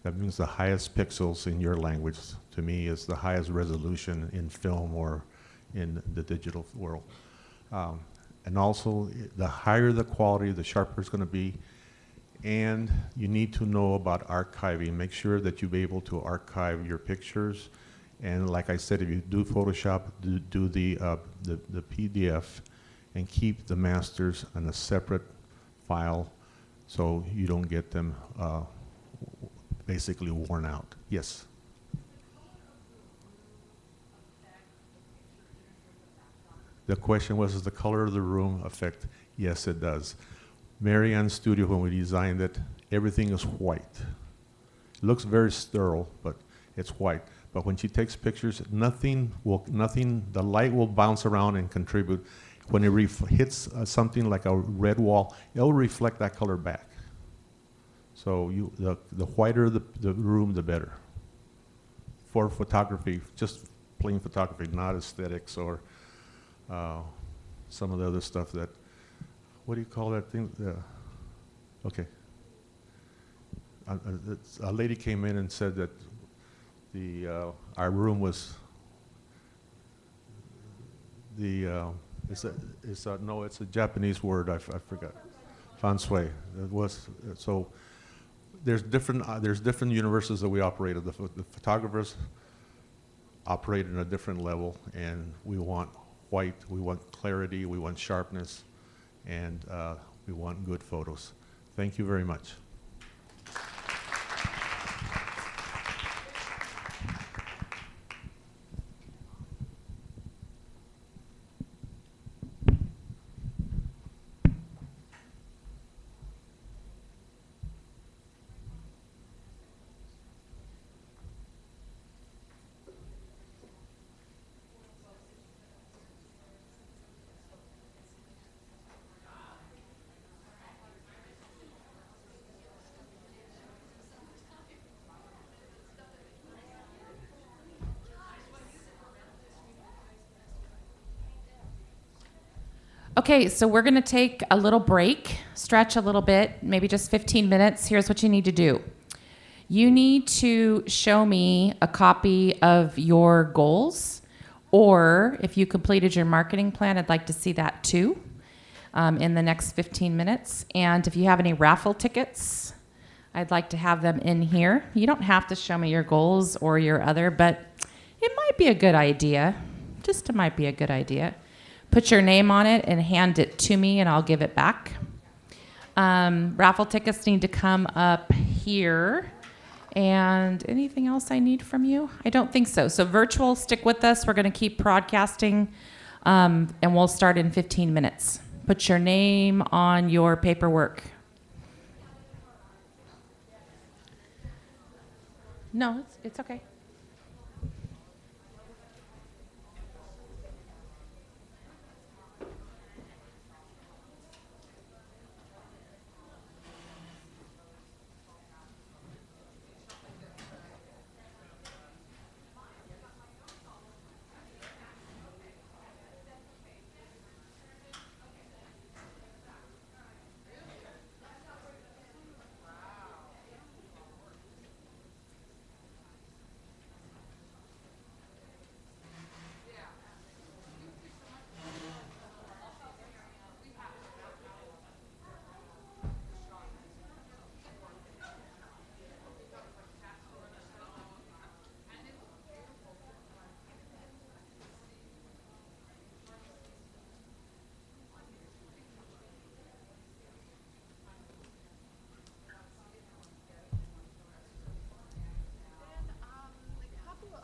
That means the highest pixels in your language, to me, is the highest resolution in film or in the digital world. And also, the higher the quality, the sharper it's going to be. And you need to know about archiving. Make sure that you'll be able to archive your pictures. And like I said, if you do Photoshop, do the PDF, and keep the masters in a separate file so you don't get them basically worn out. Yes? The question was, does the color of the room affect? Yes, it does. Mary Ann's studio, when we designed it, everything is white. It looks very sterile, but it's white. But when she takes pictures, the light will bounce around and contribute. When it hits something like a red wall, it'll reflect that color back. So the whiter the room, the better. For photography, just plain photography, not aesthetics or some of the other stuff that, what do you call that thing? Okay. A lady came in and said that our room was it's a Japanese word. I forgot. Feng shui. It was so. There's different universes that we operate at. The photographers operate in a different level, and we want white, we want clarity, we want sharpness, and we want good photos. Thank you very much. Okay, so we're going to take a little break, stretch a little bit, maybe just 15 minutes. Here's what you need to do. You need to show me a copy of your goals or if you completed your marketing plan, I'd like to see that too in the next 15 minutes. And if you have any raffle tickets, I'd like to have them in here. You don't have to show me your goals or your other, but it might be a good idea. Just it might be a good idea. Put your name on it and hand it to me, and I'll give it back. Raffle tickets need to come up here. And anything else I need from you? I don't think so. So virtual, stick with us. We're going to keep broadcasting, and we'll start in 15 minutes. Put your name on your paperwork. No, it's okay.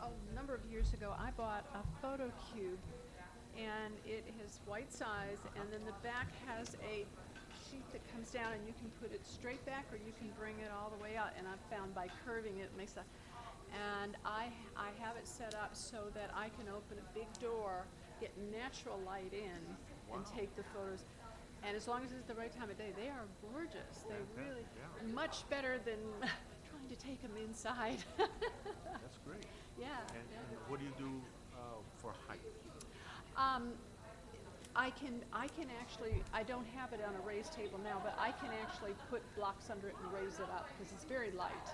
A number of years ago, I bought a photo cube, and it has white size, and then the back has a sheet that comes down, and you can put it straight back, or you can bring it all the way out. And I've found by curving it makes a, and I have it set up so that I can open a big door, get natural light in, and take the photos. And as long as it's the right time of day, they are gorgeous. They really, much better than trying to take them inside. That's great. Yeah. And what do you do for height? I can actually, I don't have it on a raised table now, but I can actually put blocks under it and raise it up because it's very light.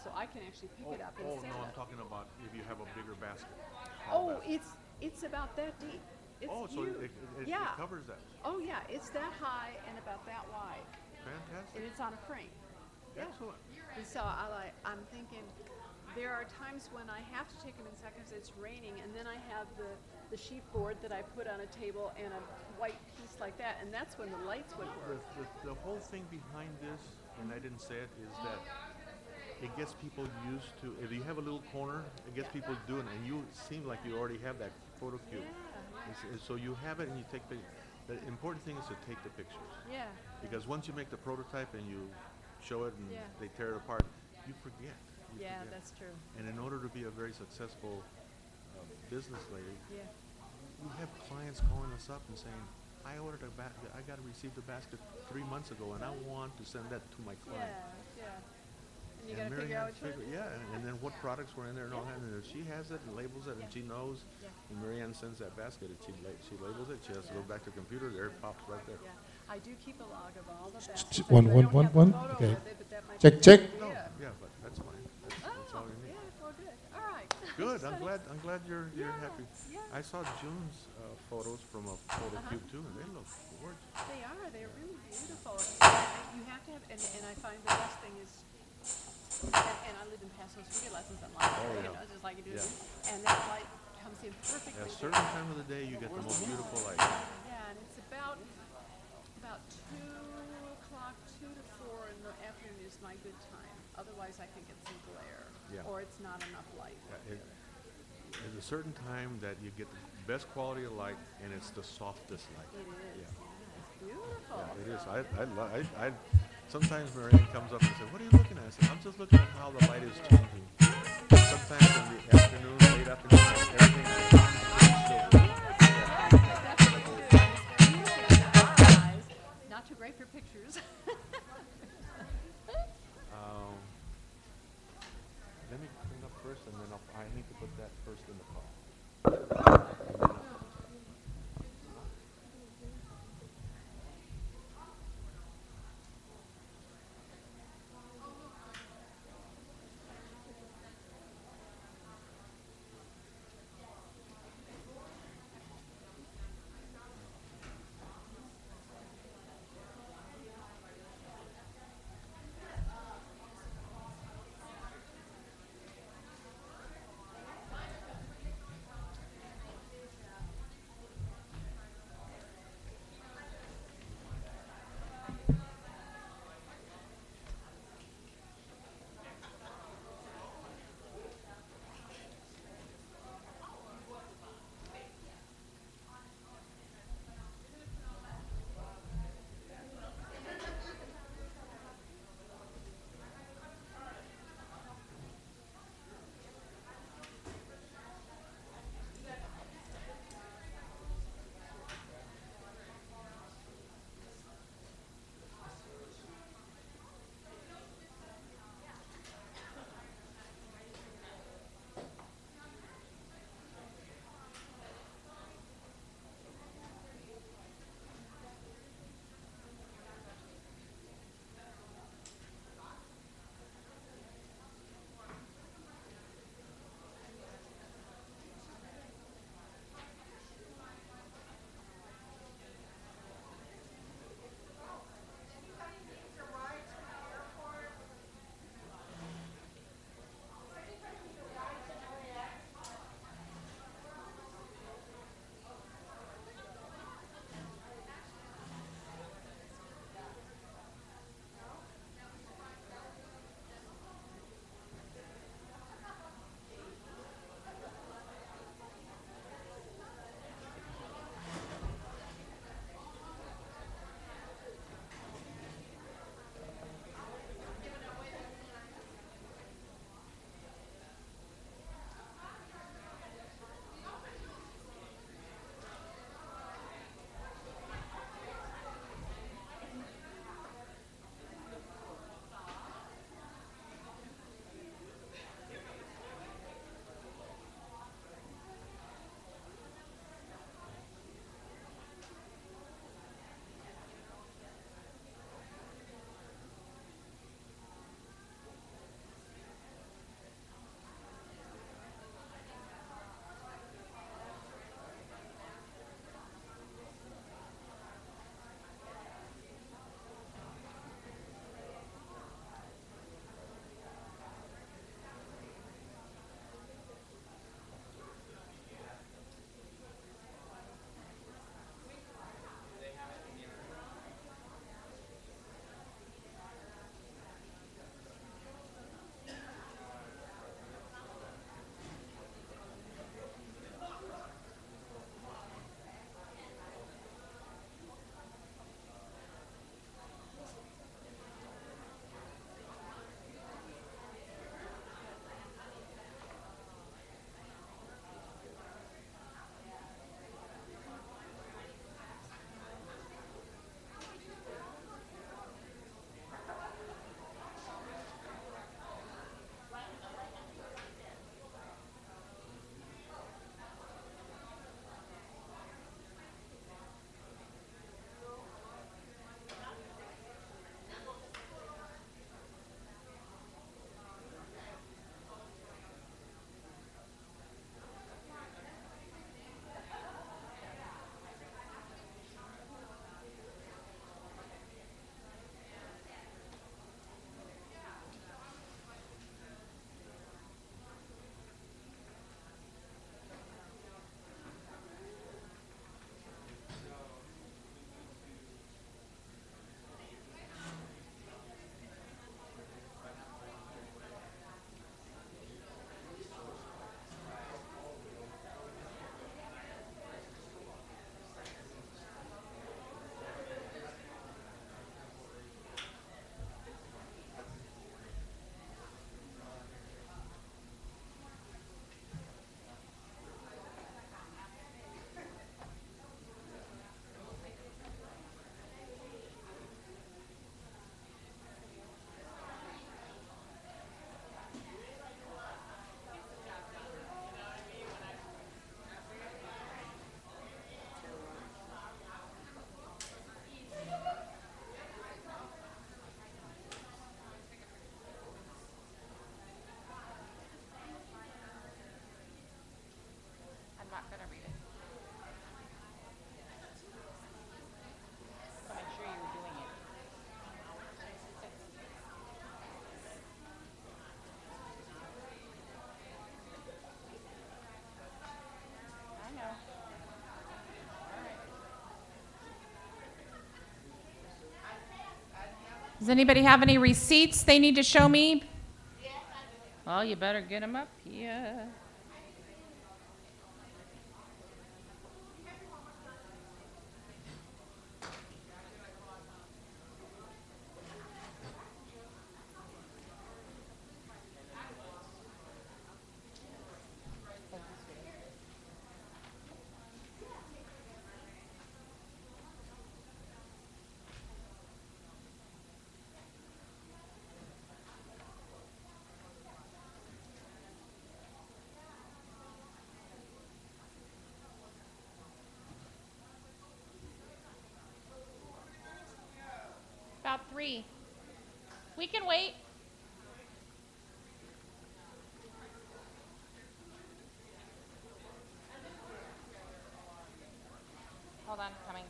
So I can actually pick it up and set no, it I'm up. talking about if you have a bigger basket. Oh, it's about that deep. It's so huge. it Yeah. covers that. Oh yeah, it's that high and about that wide, Fantastic. and it's on a frame. Yeah. Excellent. And so I'm thinking, there are times when I have to take them inside because it's raining, and then I have the sheet board that I put on a table and a white piece like that, and that's when the lights would work. The whole thing behind this, and I didn't say it, is that it gets people used to, if you have a little corner, it gets people doing it, and you seem like you already have that photo cube. So you have it and you take the important thing is to take the pictures. Yeah. Because once you make the prototype and you show it and Yeah. they tear it apart, you forget. Yeah, that's true. And in order to be a very successful business lady, Yeah. we have clients calling us up and saying, I ordered I got to receive the basket 3 months ago and I want to send that to my client. Yeah. And you And got to Mary figure out Ann's which one. and then what products were in there and all that, and if she has it and labels it and she knows, Yeah. and Mary Ann sends that basket and she labels it, she has to go back to the computer, there it pops right there. Yeah. I do keep a log of all the baskets. One, I one, don't one, have the one. photo Okay. with it, but that might Check, be- check. No, Yeah. yeah, but that's fine. That's all you need. Yeah, well, good. All right. Good, So- I'm glad you're Yeah, happy. yeah. I saw June's photos from a photo cube too, and they look gorgeous. They are. They're really beautiful. And you have to have, and I find the best thing is, and I live in Paso, so we get lessons on light, Oh, you yeah. know, just like you do. Yeah. And that light comes in perfectly. At a with- certain time of the day, you get the most beautiful light. Yeah, and it's about 2:00, 2 to 4 in the afternoon is my good time. Otherwise, I can get some glare, Yeah. or it's not enough light. There's a certain time that you get the best quality of light, and it's the softest light. It is. Yeah. It's beautiful. Yeah, it is. I sometimes Marianne comes up and says, "What are you looking at?" I said, "I'm just looking at how the light is changing." Sometimes in the afternoon, late afternoon, everything is silver. Not too great for pictures. Let me clean up first, and then I need to put that first in the pot. Does anybody have any receipts they need to show me? Well, you better get them up here. About 3. We can wait. Hold on, coming.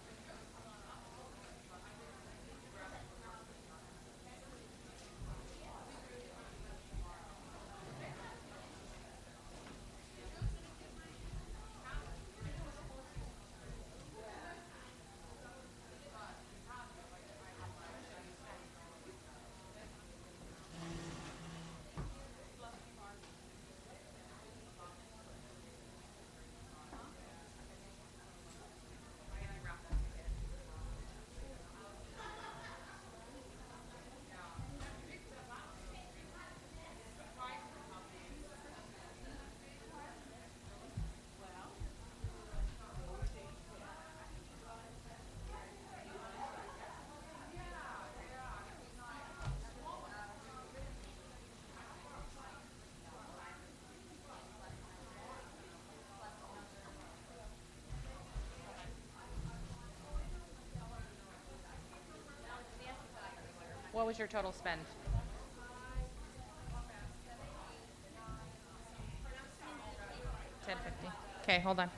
What was your total spend? $10.50. Okay, hold on.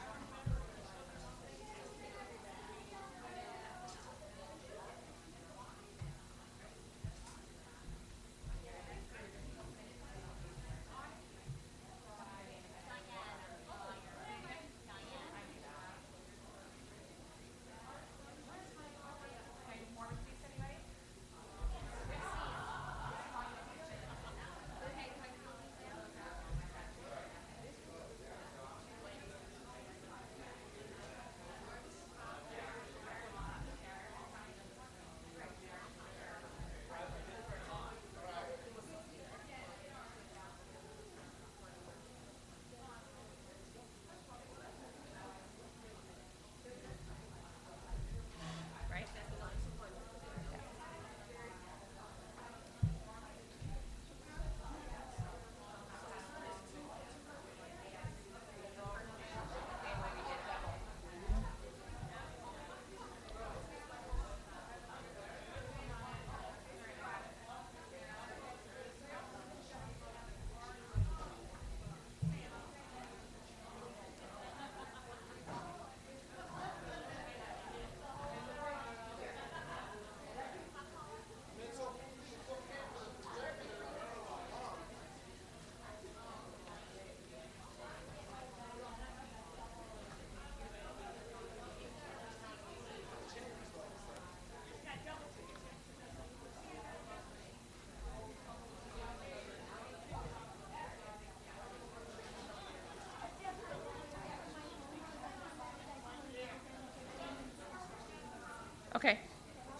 Okay.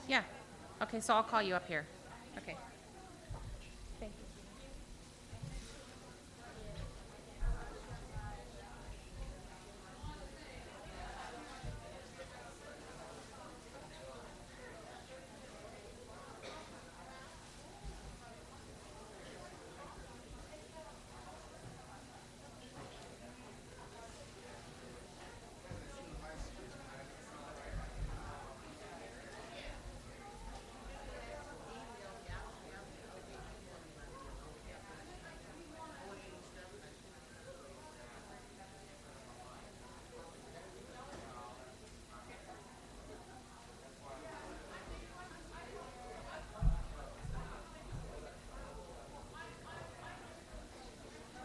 Yeah. Okay, so I'll call you up here. Okay. Thank you.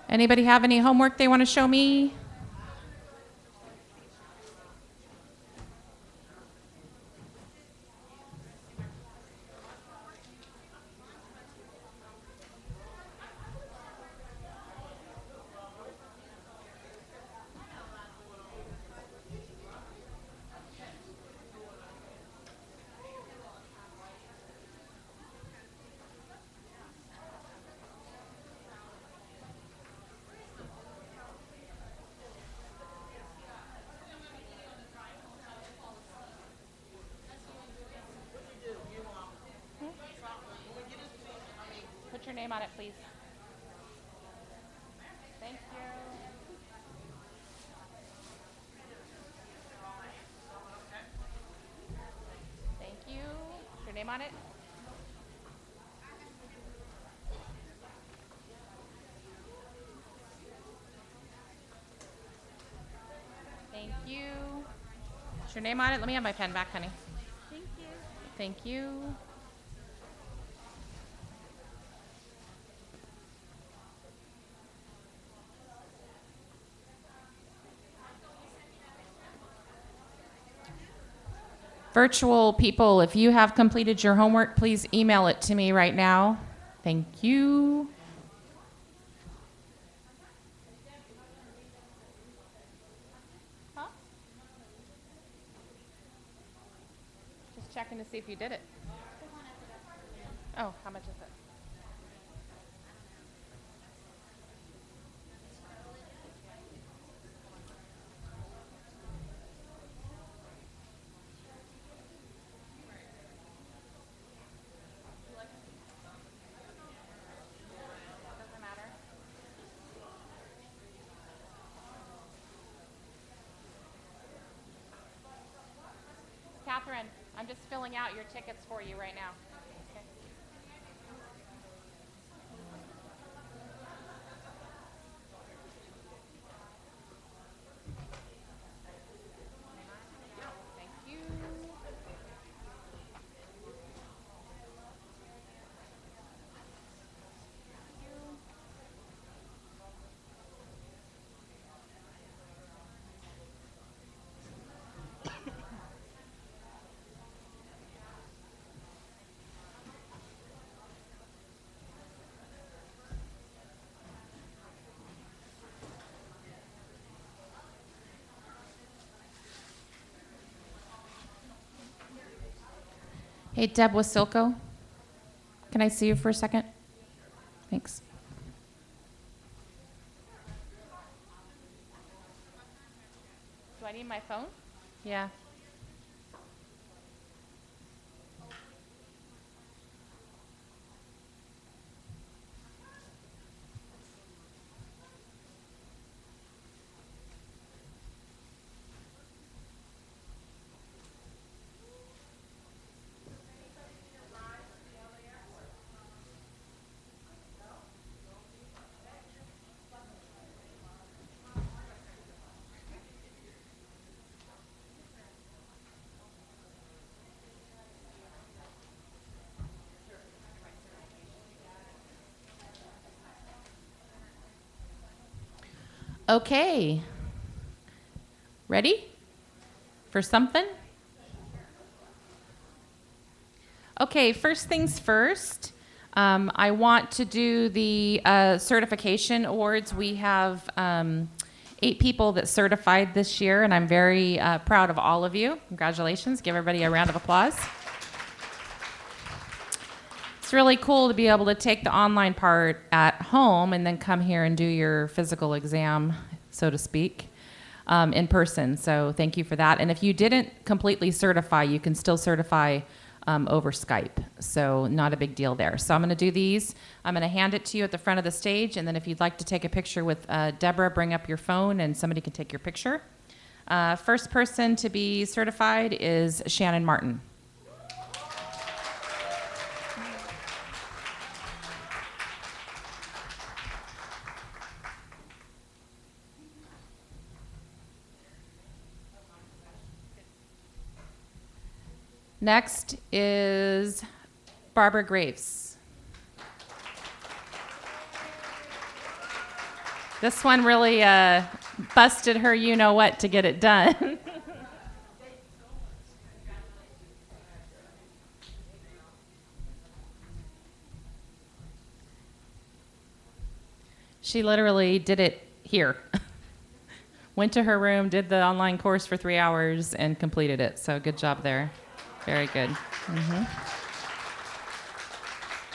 Anybody have any homework they want to show me? name on it, please. Thank you. Thank you. What's your name on it? Thank you. What's your name on it? Let me have my pen back, honey. Thank you. Thank you. Virtual people, if you have completed your homework, please email it to me right now. Thank you. Huh? Just checking to see if you did it. Oh, how much is it? Doesn't matter. Catherine, I'm just filling out your tickets for you right now. Okay. Thank you. Hey, Deb Wasilko, can I see you for a second? Thanks. Do I need my phone? Yeah. Okay. Ready for something? Okay, first things first. I want to do the certification awards. We have 8 people that certified this year, and I'm very proud of all of you. Congratulations. Give everybody a round of applause. It's really cool to be able to take the online part at home and then come here and do your physical exam, so to speak, in person. So thank you for that. And if you didn't completely certify, you can still certify over Skype. So not a big deal there. So I'm going to do these. I'm going to hand it to you at the front of the stage. And then if you'd like to take a picture with Deborah, bring up your phone and somebody can take your picture. First person to be certified is Shannon Martin. Next is Barbara Graves. This one really busted her you-know-what to get it done. She literally did it here. Went to her room, did the online course for 3 hours, and completed it. So good job there. Very good.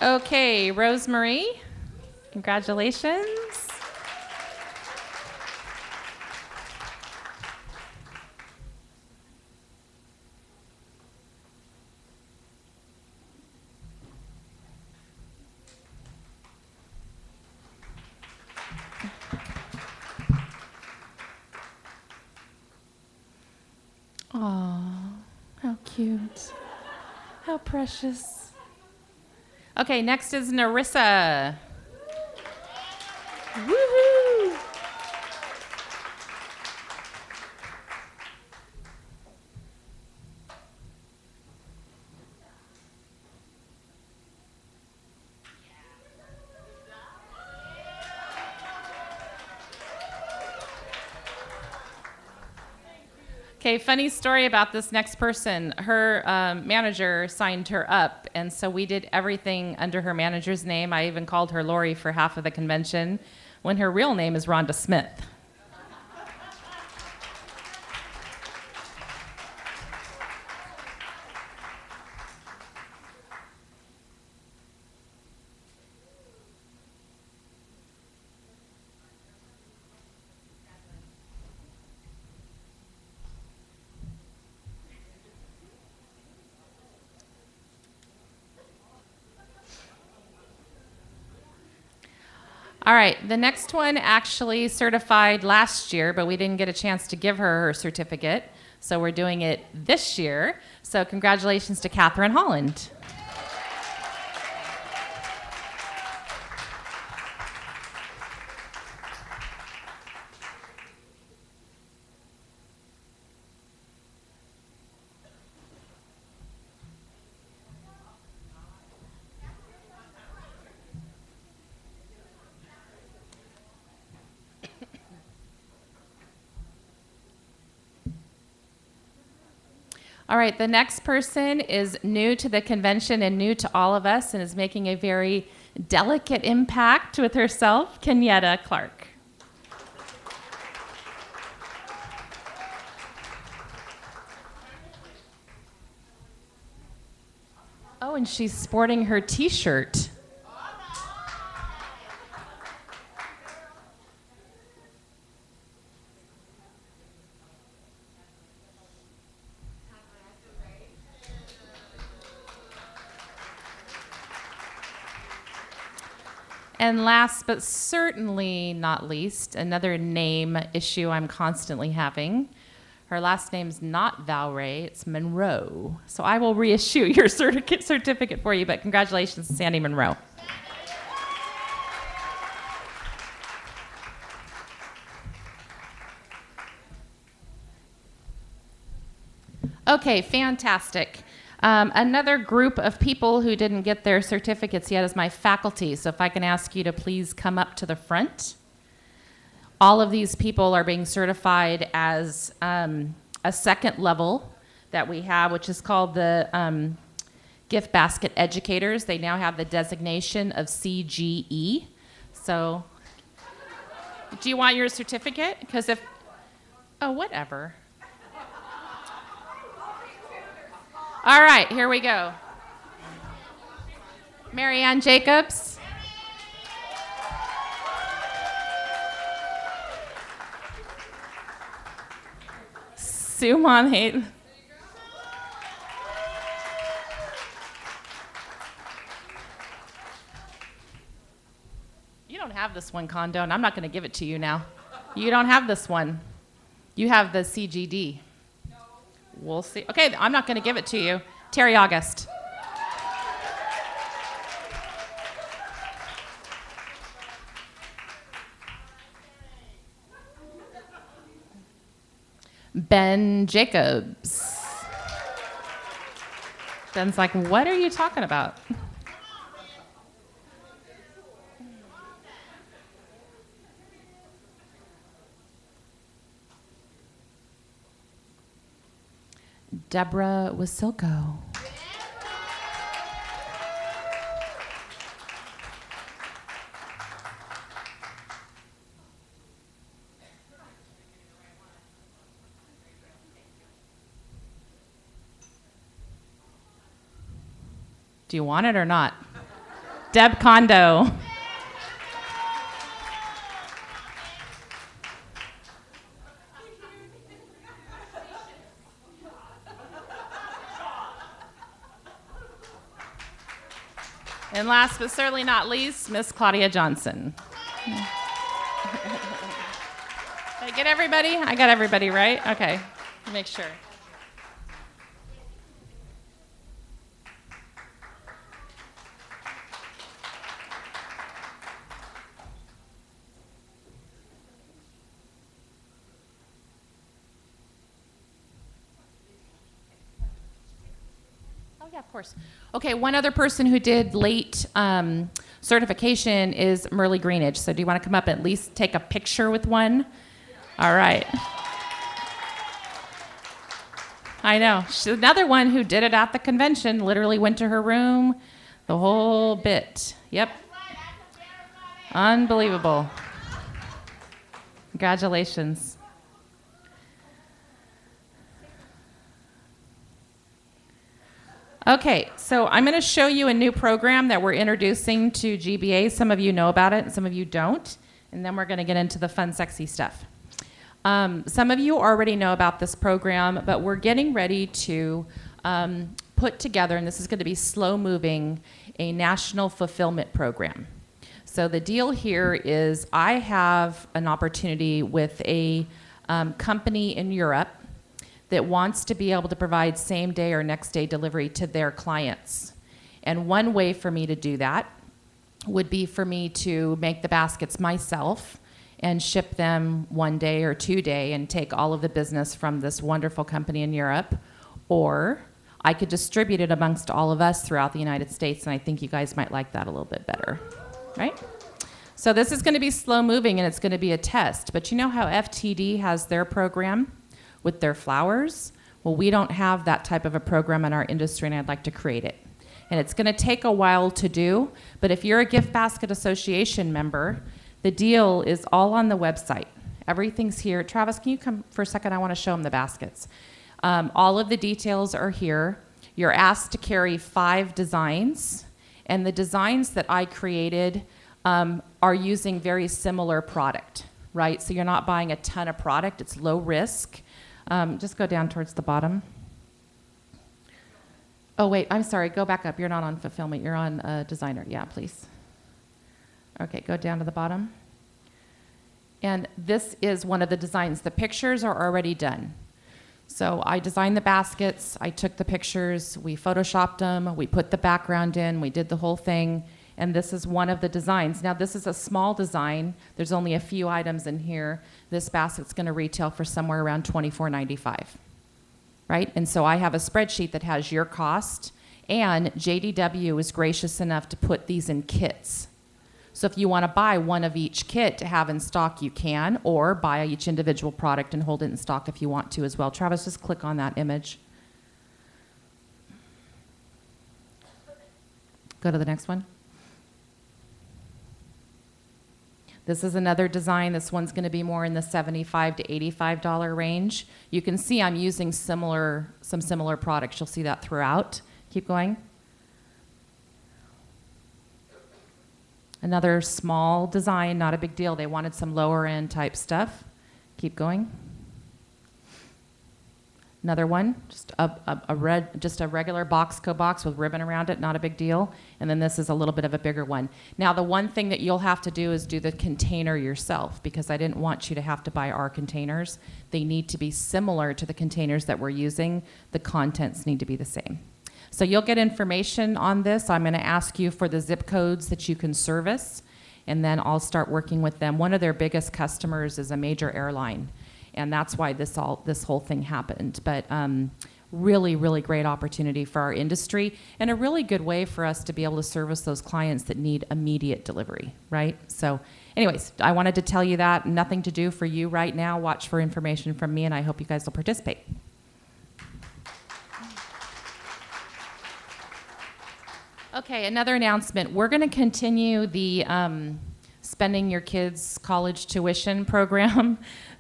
Okay, Rosemarie, congratulations. cute. How precious. Okay, next is Narissa. Woohoo! Okay, funny story about this next person. Her manager signed her up, and so we did everything under her manager's name. I even called her Lori for half of the convention, when her real name is Rhonda Smith. All right, the next one actually certified last year, but we didn't get a chance to give her her certificate, so we're doing it this year. So congratulations to Catherine Holland. All right, the next person is new to the convention and new to all of us and is making a very delicate impact with herself, Kenyatta Clark. Oh, and she's sporting her t-shirt. And last but certainly not least, another name issue I'm constantly having. Her last name's not Valray, it's Monroe. So I will reissue your certificate for you, but congratulations to Sandy Monroe. Okay, fantastic. Another group of people who didn't get their certificates yet is my faculty. So if I can ask you to please come up to the front. All of these people are being certified as a second level that we have, which is called the Gift Basket Educators. They now have the designation of CGE. So do you want your certificate? Because if, oh, whatever. All right, here we go. Marianne Jacobs. Sue Monhate. You don't have this one, Condone. I'm not going to give it to you now. You don't have this one. You have the CGD. We'll see. Okay, I'm not going to give it to you. Terry August. Ben Jacobs. Ben's like, what are you talking about? Deborah Wasilko. Do you want it or not? Deb Kondo. And last but certainly not least, Miss Claudia Johnson. Did I get everybody? I got everybody, right? Okay, make sure. Oh, yeah, of course. Okay, one other person who did late certification is Merle Greenidge. So do you want to come up and at least take a picture with one? All right. I know. She's another one who did it at the convention, literally went to her room, the whole bit. Yep. Unbelievable. Congratulations. Okay, so I'm going to show you a new program that we're introducing to GBA. Some of you know about it and some of you don't. And then we're going to get into the fun, sexy stuff. Some of you already know about this program, but we're getting ready to put together, and this is going to be slow moving, a national fulfillment program. So the deal here is I have an opportunity with a company in Europe that wants to be able to provide same day or next day delivery to their clients. And one way for me to do that would be for me to make the baskets myself and ship them 1 day or 2 day and take all of the business from this wonderful company in Europe. Or I could distribute it amongst all of us throughout the United States, and I think you guys might like that a little bit better, right? So this is going to be slow moving and it's going to be a test. But you know how FTD has their program with their flowers? Well, we don't have that type of a program in our industry, and I'd like to create it. And it's going to take a while to do, but if you're a Gift Basket Association member, the deal is all on the website. Everything's here. Travis, can you come for a second? I want to show them the baskets. All of the details are here. You're asked to carry 5 designs, and the designs that I created are using very similar product, right? So you're not buying a ton of product. It's low risk. Just go down towards the bottom. Oh, wait, I'm sorry. Go back up. You're not on fulfillment. You're on designer. Yeah, please. Okay, go down to the bottom. And this is one of the designs. The pictures are already done. So I designed the baskets. I took the pictures. We photoshopped them. We put the background in. We did the whole thing. And this is one of the designs. Now, this is a small design. There's only a few items in here. This basket's going to retail for somewhere around $24.95, right? And so I have a spreadsheet that has your cost, and JDW is gracious enough to put these in kits. So if you want to buy one of each kit to have in stock, you can, or buy each individual product and hold it in stock if you want to as well. Travis, just click on that image. Go to the next one. This is another design. This one's going to be more in the $75 to $85 range. You can see I'm using some similar products. You'll see that throughout. Keep going. Another small design, not a big deal. They wanted some lower end type stuff. Keep going. Another one, just a regular Boxco box with ribbon around it, not a big deal. And then this is a little bit of a bigger one. Now the one thing that you'll have to do is do the container yourself, because I didn't want you to have to buy our containers. They need to be similar to the containers that we're using. The contents need to be the same. So you'll get information on this. I'm going to ask you for the zip codes that you can service, and then I'll start working with them. One of their biggest customers is a major airline, and that's why this whole thing happened. But really, really great opportunity for our industry, and a really good way for us to be able to service those clients that need immediate delivery, right? So anyways, I wanted to tell you that. Nothing to do for you right now. Watch for information from me, and I hope you guys will participate. Okay, another announcement. We're going to continue the Spending Your Kids' College Tuition program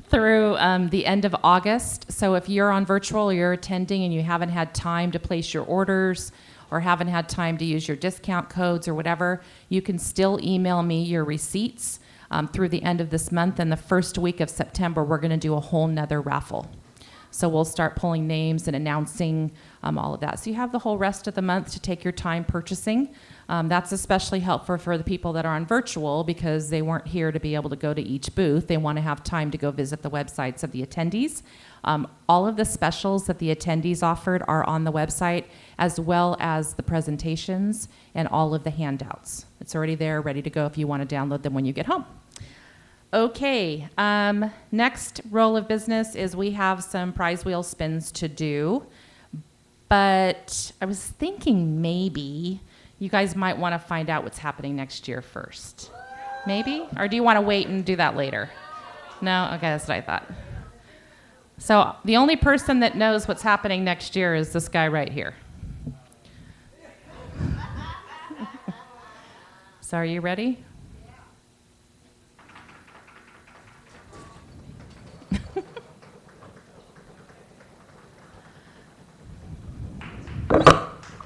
through the end of August. So if you're on virtual or you're attending and you haven't had time to place your orders or haven't had time to use your discount codes or whatever, you can still email me your receipts through the end of this month. And the first week of September, we're going to do a whole nother raffle. So we'll start pulling names and announcing all of that. So you have the whole rest of the month to take your time purchasing. That's especially helpful for the people that are on virtual, because they weren't here to be able to go to each booth. They want to have time to go visit the websites of the attendees. All of the specials that the attendees offered are on the website, as well as the presentations and all of the handouts. It's already there, ready to go if you want to download them when you get home. Okay, next roll of business is we have some prize wheel spins to do. But I was thinking maybe you guys might want to find out what's happening next year first. Maybe? Or do you want to wait and do that later? No? Okay, that's what I thought. So the only person that knows what's happening next year is this guy right here. So are you ready?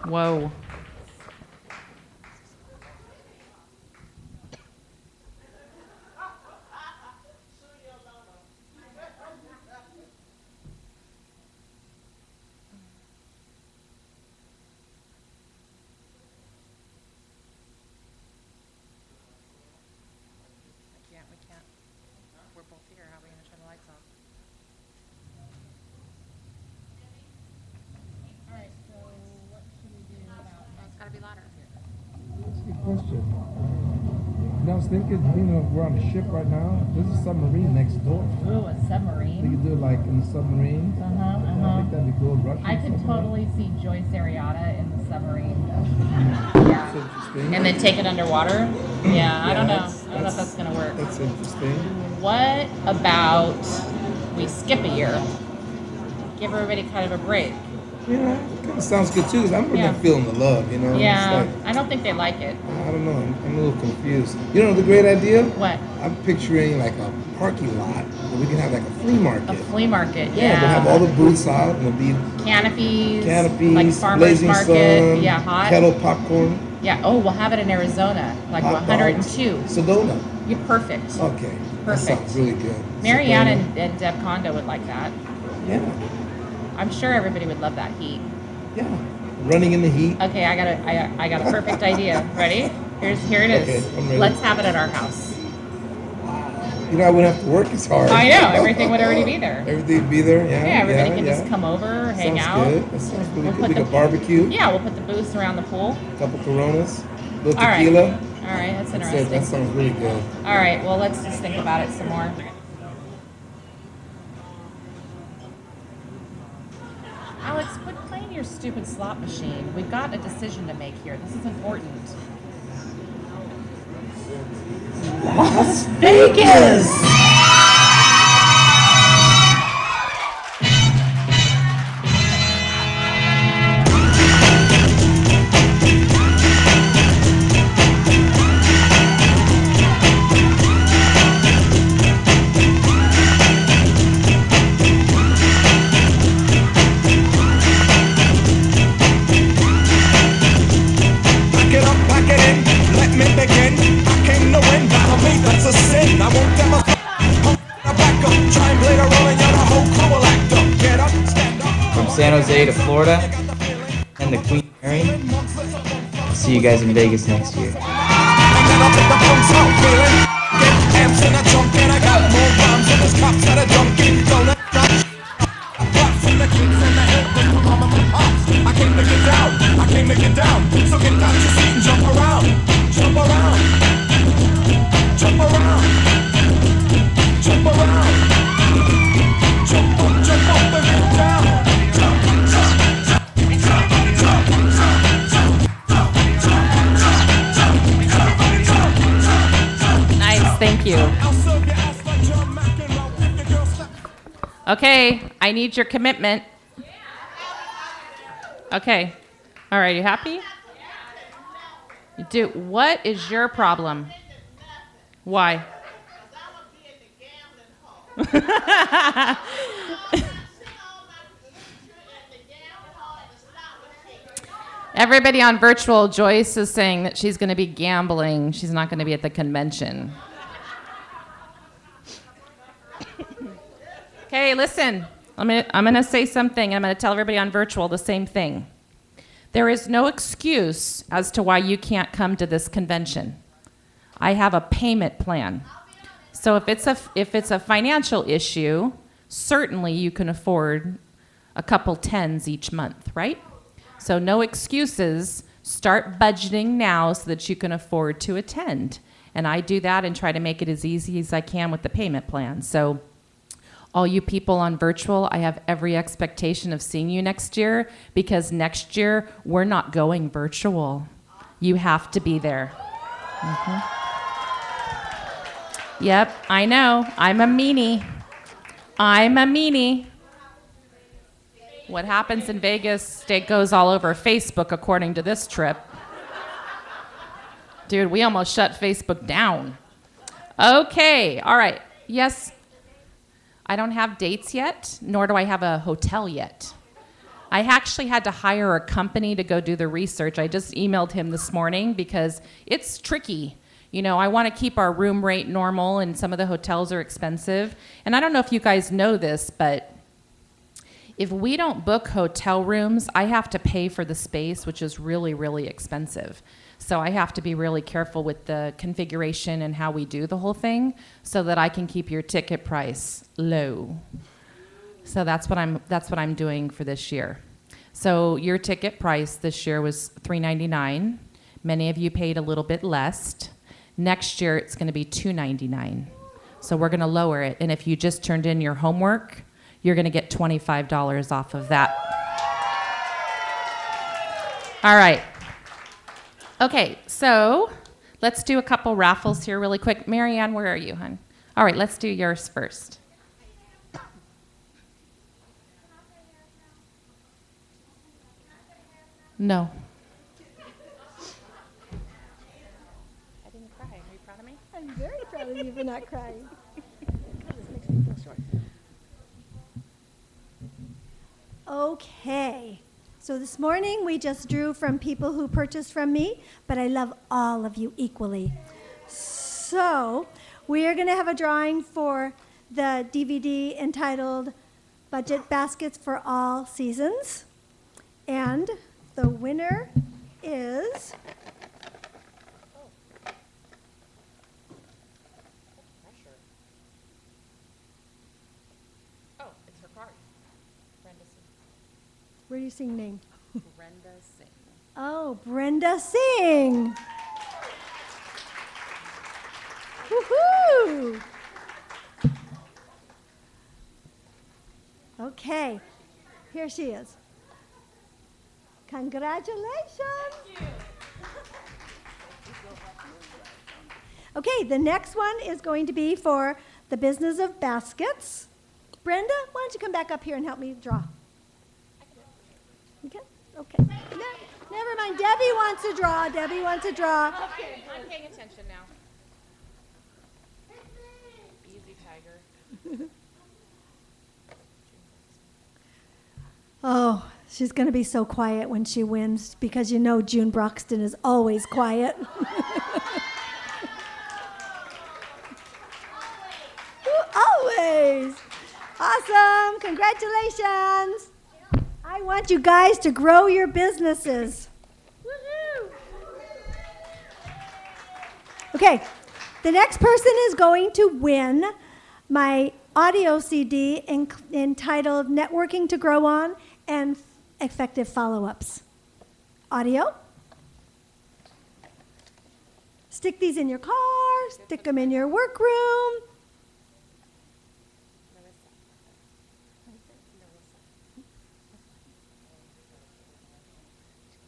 Whoa. We can't. We're both here. How are we going to turn the lights off? All right, so what should we do about it's got to be louder. That's a good question. I was thinking, we're on a ship right now. There's a submarine next door. Ooh, a We submarine. could do it like in the submarine. I think that'd be cool. Russian I could submarine. totally see Joyce Arietta in the submarine. That's Yeah. interesting. And then take it underwater? Yeah, I don't know. that's- I don't know if that's going to work. That's interesting. What about we skip a year? Give everybody kind of a break. Yeah, it kind of sounds good too. Cause I'm really Yeah. not feeling the love, It's Yeah, like, I don't think they like it. I don't know. I'm a little confused. You know the great idea? What? I'm picturing like a parking lot where we can have like a flea market. A flea market, Yeah, we'll have all the booths out and it'll be Canopies, canopies, like farmers blazing market, sun, yeah, hot. kettle popcorn, Yeah. Oh, we'll have it in Arizona, like hot 102. dogs, Sedona. You're perfect. Okay. That Perfect. sounds really good. Marianne Sedona. and Deb Condo would like that. Yeah. I'm sure everybody would love that heat. Yeah. Running in the heat. Okay, I got a perfect idea. Ready? Here it is. Okay, I'm ready. Let's have it at our house. I wouldn't have to work as hard. I know, everything would already be there. Everything would be there. Yeah. Yeah, everybody can yeah. just come over, hang Sounds out. good. That sounds really We'll good. put We the- could barbecue. Yeah, we'll put the booths around the pool. Couple Coronas. Little All right. tequila. All right, that's That's it. interesting. That sounds really good. All right, well, let's just think about it some more. Alex, quit playing your stupid slot machine. We've got a decision to make here. This is important. Las Vegas. Pack it up, pack it in, let me begin. I came to win, battle me, that's a sin. I won't ever back up, try and play the role and you're the whole crew will act up. Get up, stand up. From San Jose to Florida and the Queen Mary. I'll see you guys in Vegas next year. And then I'll take the punks out, feeling. Get amps in a trunk and I got more rhymes than there's cops at a junkie. Don't let apart from the kings and the hill, from the mama and pops. I came to get down, I came to get down. So get down to your seat and jump around, jump around, jump around, jump around, jump up and get down. Jump, jump, jump, jump, jump, jump. Nice, thank you. I'll serve your ass like John McEnroe if your girl step. Okay, I need your commitment. Okay. All right, you happy? You do. What is your problem? Why? Everybody on virtual, Joyce is saying that she's going to be gambling. She's not going to be at the convention. Okay, listen. I'm going to say something. I'm going to tell everybody on virtual the same thing. There is no excuse as to why you can't come to this convention. I have a payment plan. So if it's a financial issue, certainly you can afford a couple tens each month, right? So no excuses. Start budgeting now so that you can afford to attend. And I do that and try to make it as easy as I can with the payment plan. So All you people on virtual, I have every expectation of seeing you next year, because next year we're not going virtual. You have to be there. Yep, I know. I'm a meanie. What happens in Vegas goes all over Facebook, according to this trip. Dude, we almost shut Facebook down. Okay, all right. Yes, I don't have dates yet, nor do I have a hotel yet. I actually had to hire a company to go do the research. I just emailed him this morning because it's tricky. You know, I want to keep our room rate normal, and some of the hotels are expensive. And I don't know if you guys know this, but if we don't book hotel rooms, I have to pay for the space, which is really, really expensive. So I have to be really careful with the configuration and how we do the whole thing so that I can keep your ticket price low. So that's what I'm doing for this year. So your ticket price this year was $3.99. Many of you paid a little bit less. Next year it's going to be $2.99. So we're going to lower it. And if you just turned in your homework, you're going to get $25 off of that. All right. Okay, so let's do a couple raffles here really quick. Marianne, where are you, hon? All right, let's do yours first. No. I didn't cry. Are you proud of me? I'm very proud of you for not crying. This makes me feel short. Okay. So this morning we just drew from people who purchased from me, but I love all of you equally. So we are going to have a drawing for the DVD entitled Budget Baskets for All Seasons. And the winner is... Oh, it's her card. Brenda Singh. Where are you seeing name? Brenda Singh. Oh, Brenda Singh. Woohoo! Okay, here she is. Congratulations. Thank you. Okay, the next one is going to be for the business of baskets. Brenda, why don't you come back up here and help me draw? Okay. Okay. Never mind. Debbie wants to draw. Debbie wants to draw. Okay, I'm paying attention now. Easy, tiger. Oh, she's going to be so quiet when she wins because you know June Broxton is always quiet. Always. Awesome. Congratulations. I want you guys to grow your businesses. Woohoo! Okay, the next person is going to win my audio CD entitled Networking to Grow On and Effective Follow-Ups. Audio. Stick these in your car, stick them in your workroom.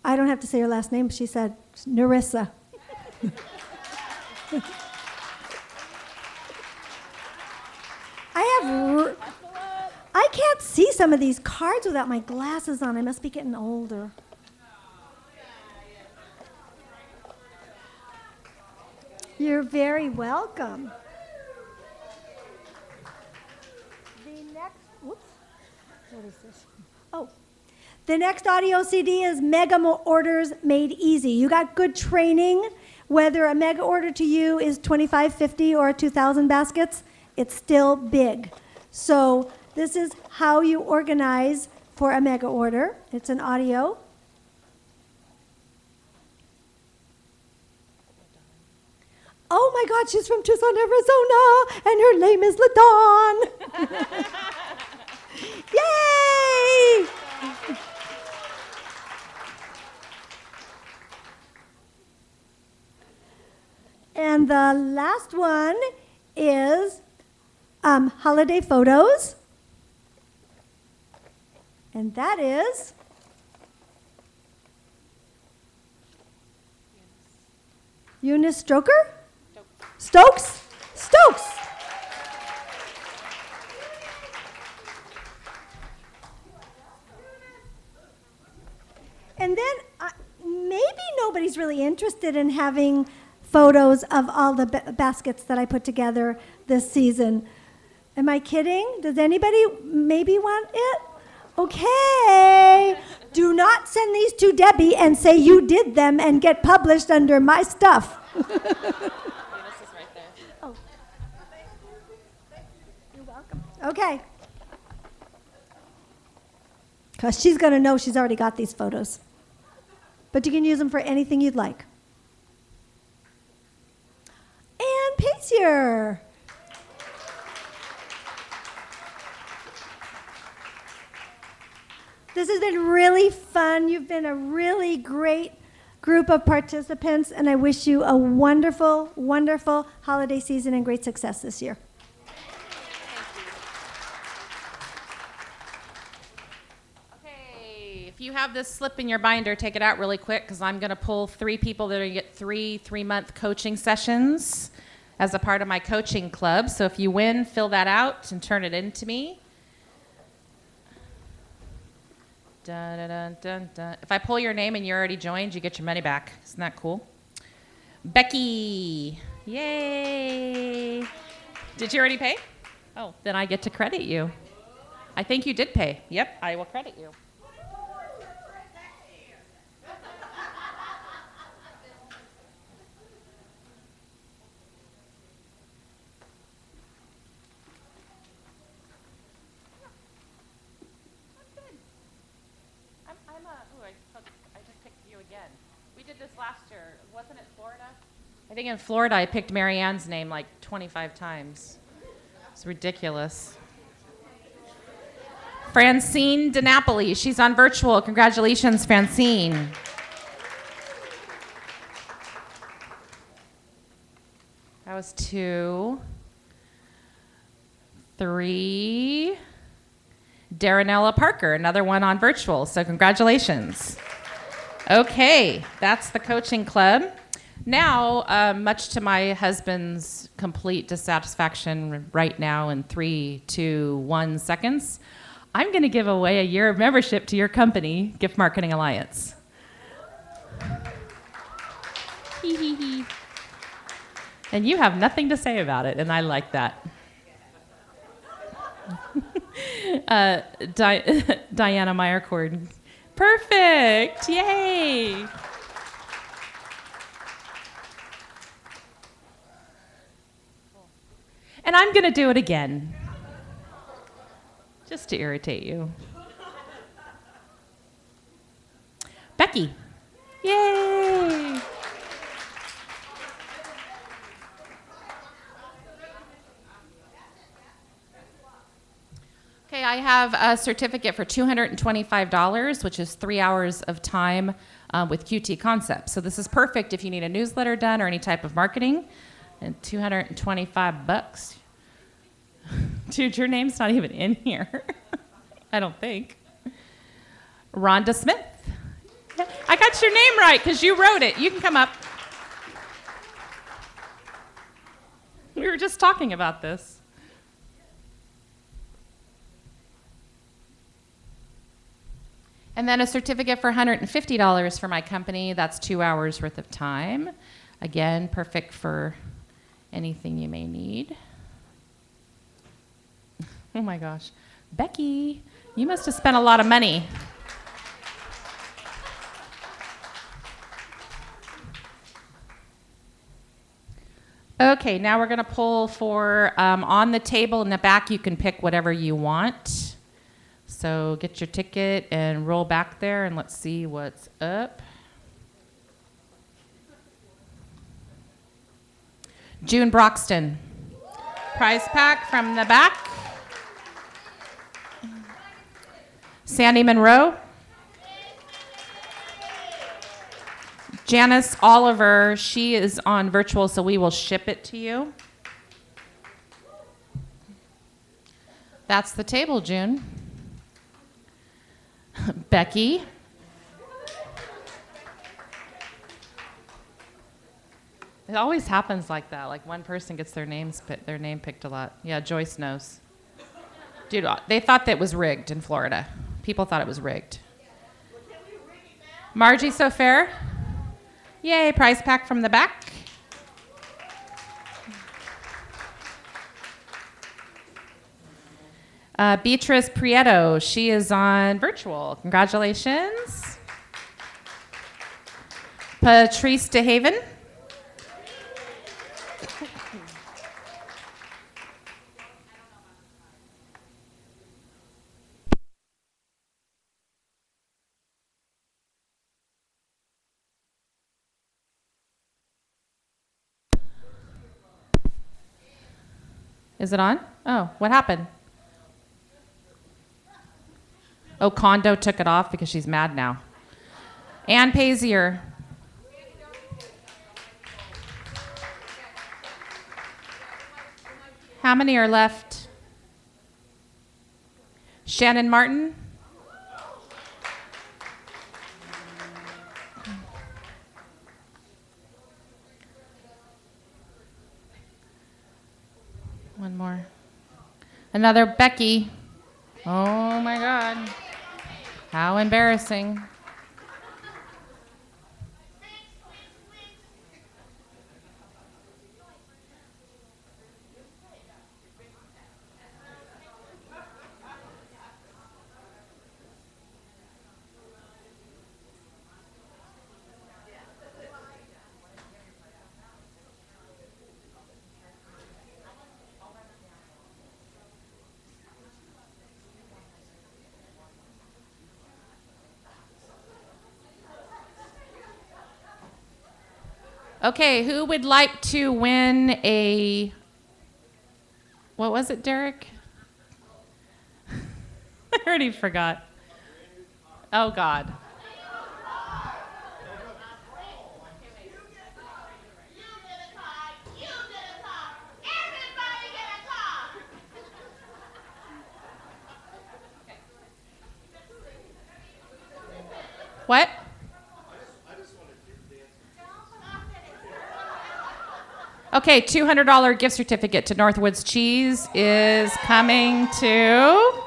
I don't have to say her last name. She said Narissa. I can't see some of these cards without my glasses on. I must be getting older. You're very welcome. The next, whoops, what is this? Oh. The next audio CD is Mega Orders Made Easy. You got good training. Whether a mega order to you is 25, 50, or 2,000 baskets, it's still big. So this is how you organize for a mega order. It's an audio. Oh my God, she's from Tucson, Arizona, and her name is LaDawn. Yay! And the last one is holiday photos. And that is Eunice Stroker? Stokes? Stokes! And then maybe nobody's really interested in having photos of all the baskets that I put together this season. Am I kidding? Does anybody maybe want it? Okay. Do not send these to Debbie and say you did them and get published under my stuff. Oh. You're welcome. Okay. Because she's going to know she's already got these photos. But you can use them for anything you'd like. And Pacier. This has been really fun. You've been a really great group of participants, and I wish you a wonderful, wonderful holiday season and great success this year. Okay, if you have this slip in your binder, take it out really quick because I'm going to pull 3 people that are going to get 3-month coaching sessions as a part of my coaching club. So if you win, fill that out and turn it in to me. Dun, dun, dun, dun, dun. If I pull your name and you're already joined, you get your money back. Isn't that cool? Becky. Yay. Did you already pay? Oh, then I get to credit you. I think you did pay. Yep, I will credit you. I just picked you again. We did this last year. Wasn't it Florida? I think in Florida I picked Marianne's name like 25 times. It's ridiculous. Francine DiNapoli. She's on virtual. Congratulations, Francine. That was 2. 3. Darinella Parker, another one on virtual. So congratulations. Okay, that's the coaching club. Now, much to my husband's complete dissatisfaction right now in 3, 2, 1 seconds, I'm going to give away a year of membership to your company, Gift Marketing Alliance. Hee hee hee. And you have nothing to say about it, and I like that. Diana Meyercord. Perfect! Yay! And I'm going to do it again, just to irritate you. Becky. Yay! Okay, I have a certificate for $225, which is 3 hours of time with QT Concepts. So this is perfect if you need a newsletter done or any type of marketing. And $225. Dude, your name's not even in here. I don't think. Rhonda Smith. I got your name right because you wrote it. You can come up. We were just talking about this. And then a certificate for $150 for my company. That's 2 hours worth of time. Again, perfect for anything you may need. Oh my gosh. Becky, you must have spent a lot of money. Okay, now we're going to pull for on the table in the back. You can pick whatever you want. So get your ticket and roll back there and let's see what's up. June Broxton. Prize pack from the back. Sandy Monroe. Janice Oliver, she is on virtual, so we will ship it to you. That's the table, June. Becky. It always happens like that. Like one person gets their name picked a lot. Yeah, Joyce knows. Dude, they thought that was rigged in Florida. People thought it was rigged. Margie Sofair. Yay, prize pack from the back. Beatrice Prieto, she is on virtual. Congratulations. Patrice DeHaven. Is it on? Oh, what happened? Oh, Kondo took it off because she's mad now. Ann Pazier. How many are left? Shannon Martin. One more. Another Becky. Oh my God. How embarrassing. Okay, who would like to win a, what was it, Derek? I already forgot. Oh, God. What? Okay, $200 gift certificate to Northwoods Cheese is coming to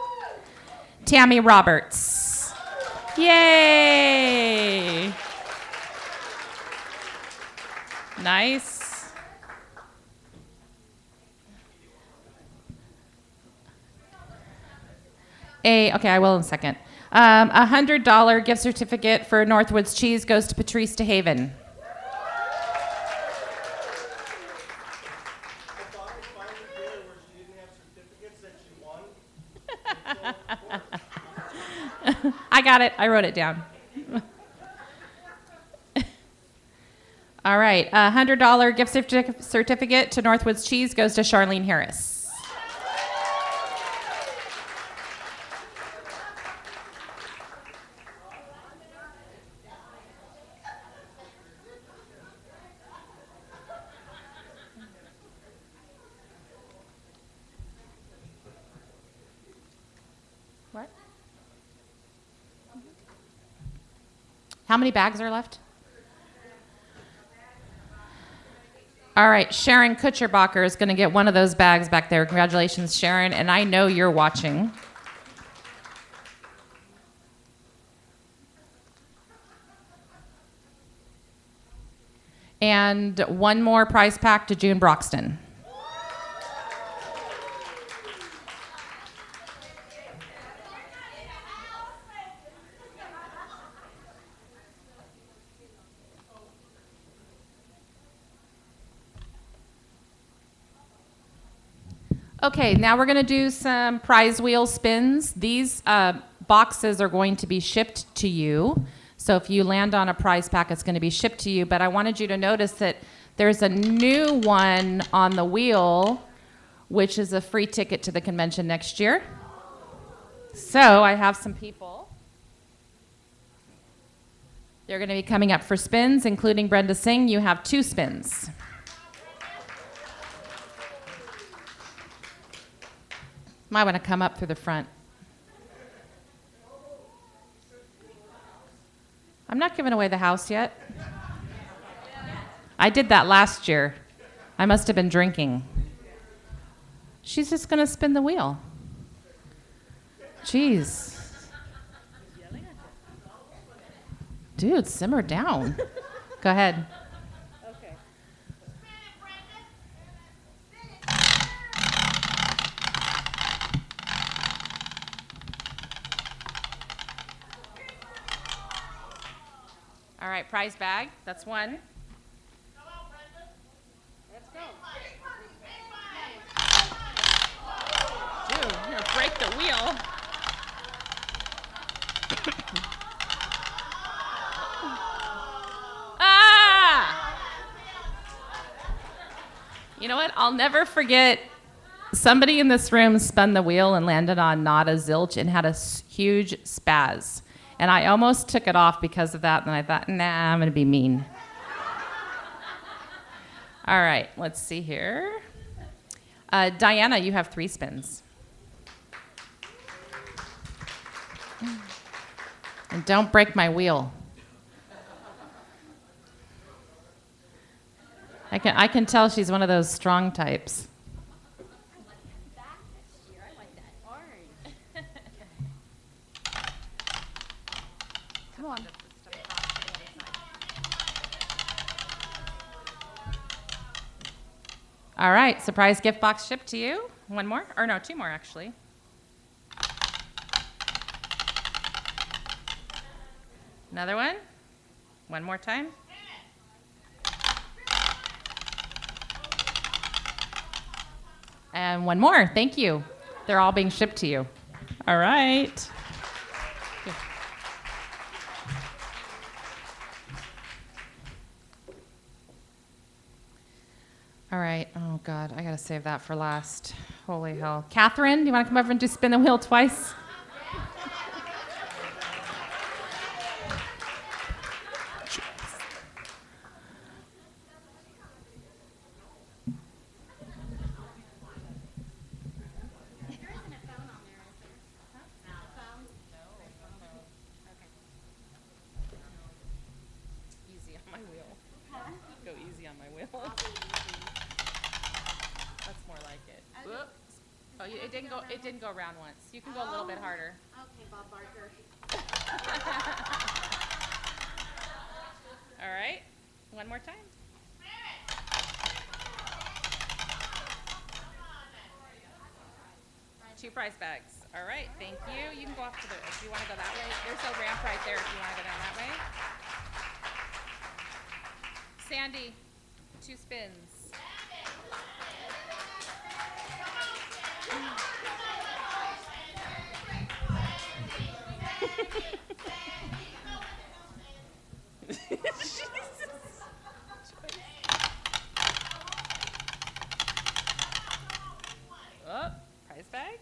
Tammy Roberts. Yay! Nice. Okay, I will in a second. $100 gift certificate for Northwoods Cheese goes to Patrice DeHaven. I got it. I wrote it down. All right. $100 gift certificate to Northwoods Cheese goes to Charlene Harris. What? How many bags are left? All right, Sharon Kutcherbacher is going to get one of those bags back there. Congratulations, Sharon, and I know you're watching. And one more prize pack to June Broxton. Okay, now we're going to do some prize wheel spins. These boxes are going to be shipped to you. So if you land on a prize pack, it's going to be shipped to you. But I wanted you to notice that there's a new one on the wheel, which is a free ticket to the convention next year. So I have some people. They're going to be coming up for spins, including Brenda Singh. You have 2 spins. Might want to come up through the front. I'm not giving away the house yet. I did that last year. I must have been drinking. She's just going to spin the wheel. Jeez. Dude, simmer down. Go ahead. All right, prize bag. That's one. Let's go. Dude, you're gonna break the wheel. Ah! You know what? I'll never forget. Somebody in this room spun the wheel and landed on not a zilch and had a huge spaz. And I almost took it off because of that, and I thought, nah, I'm going to be mean. All right, let's see here. Diana, you have 3 spins. And don't break my wheel. I can tell she's one of those strong types. Come on. All right, surprise gift box shipped to you. One more, or no, 2 more actually. Another one. One more time. And one more, thank you. They're all being shipped to you. All right. All right, oh God, I gotta save that for last. Holy hell. Catherine, do you wanna come over and just spin the wheel twice? Easy on my wheel. Go easy on my wheel. That's more like it. Whoops. Oh, it didn't go around once. You can go a little bit harder. Okay, Bob Barker. All right. One more time. Two prize bags. All right. Thank you. You can go off to the. If you want to go that way, there's a ramp right there. If you want to go down that way. Sandy, 2 spins. Oh, prize bag.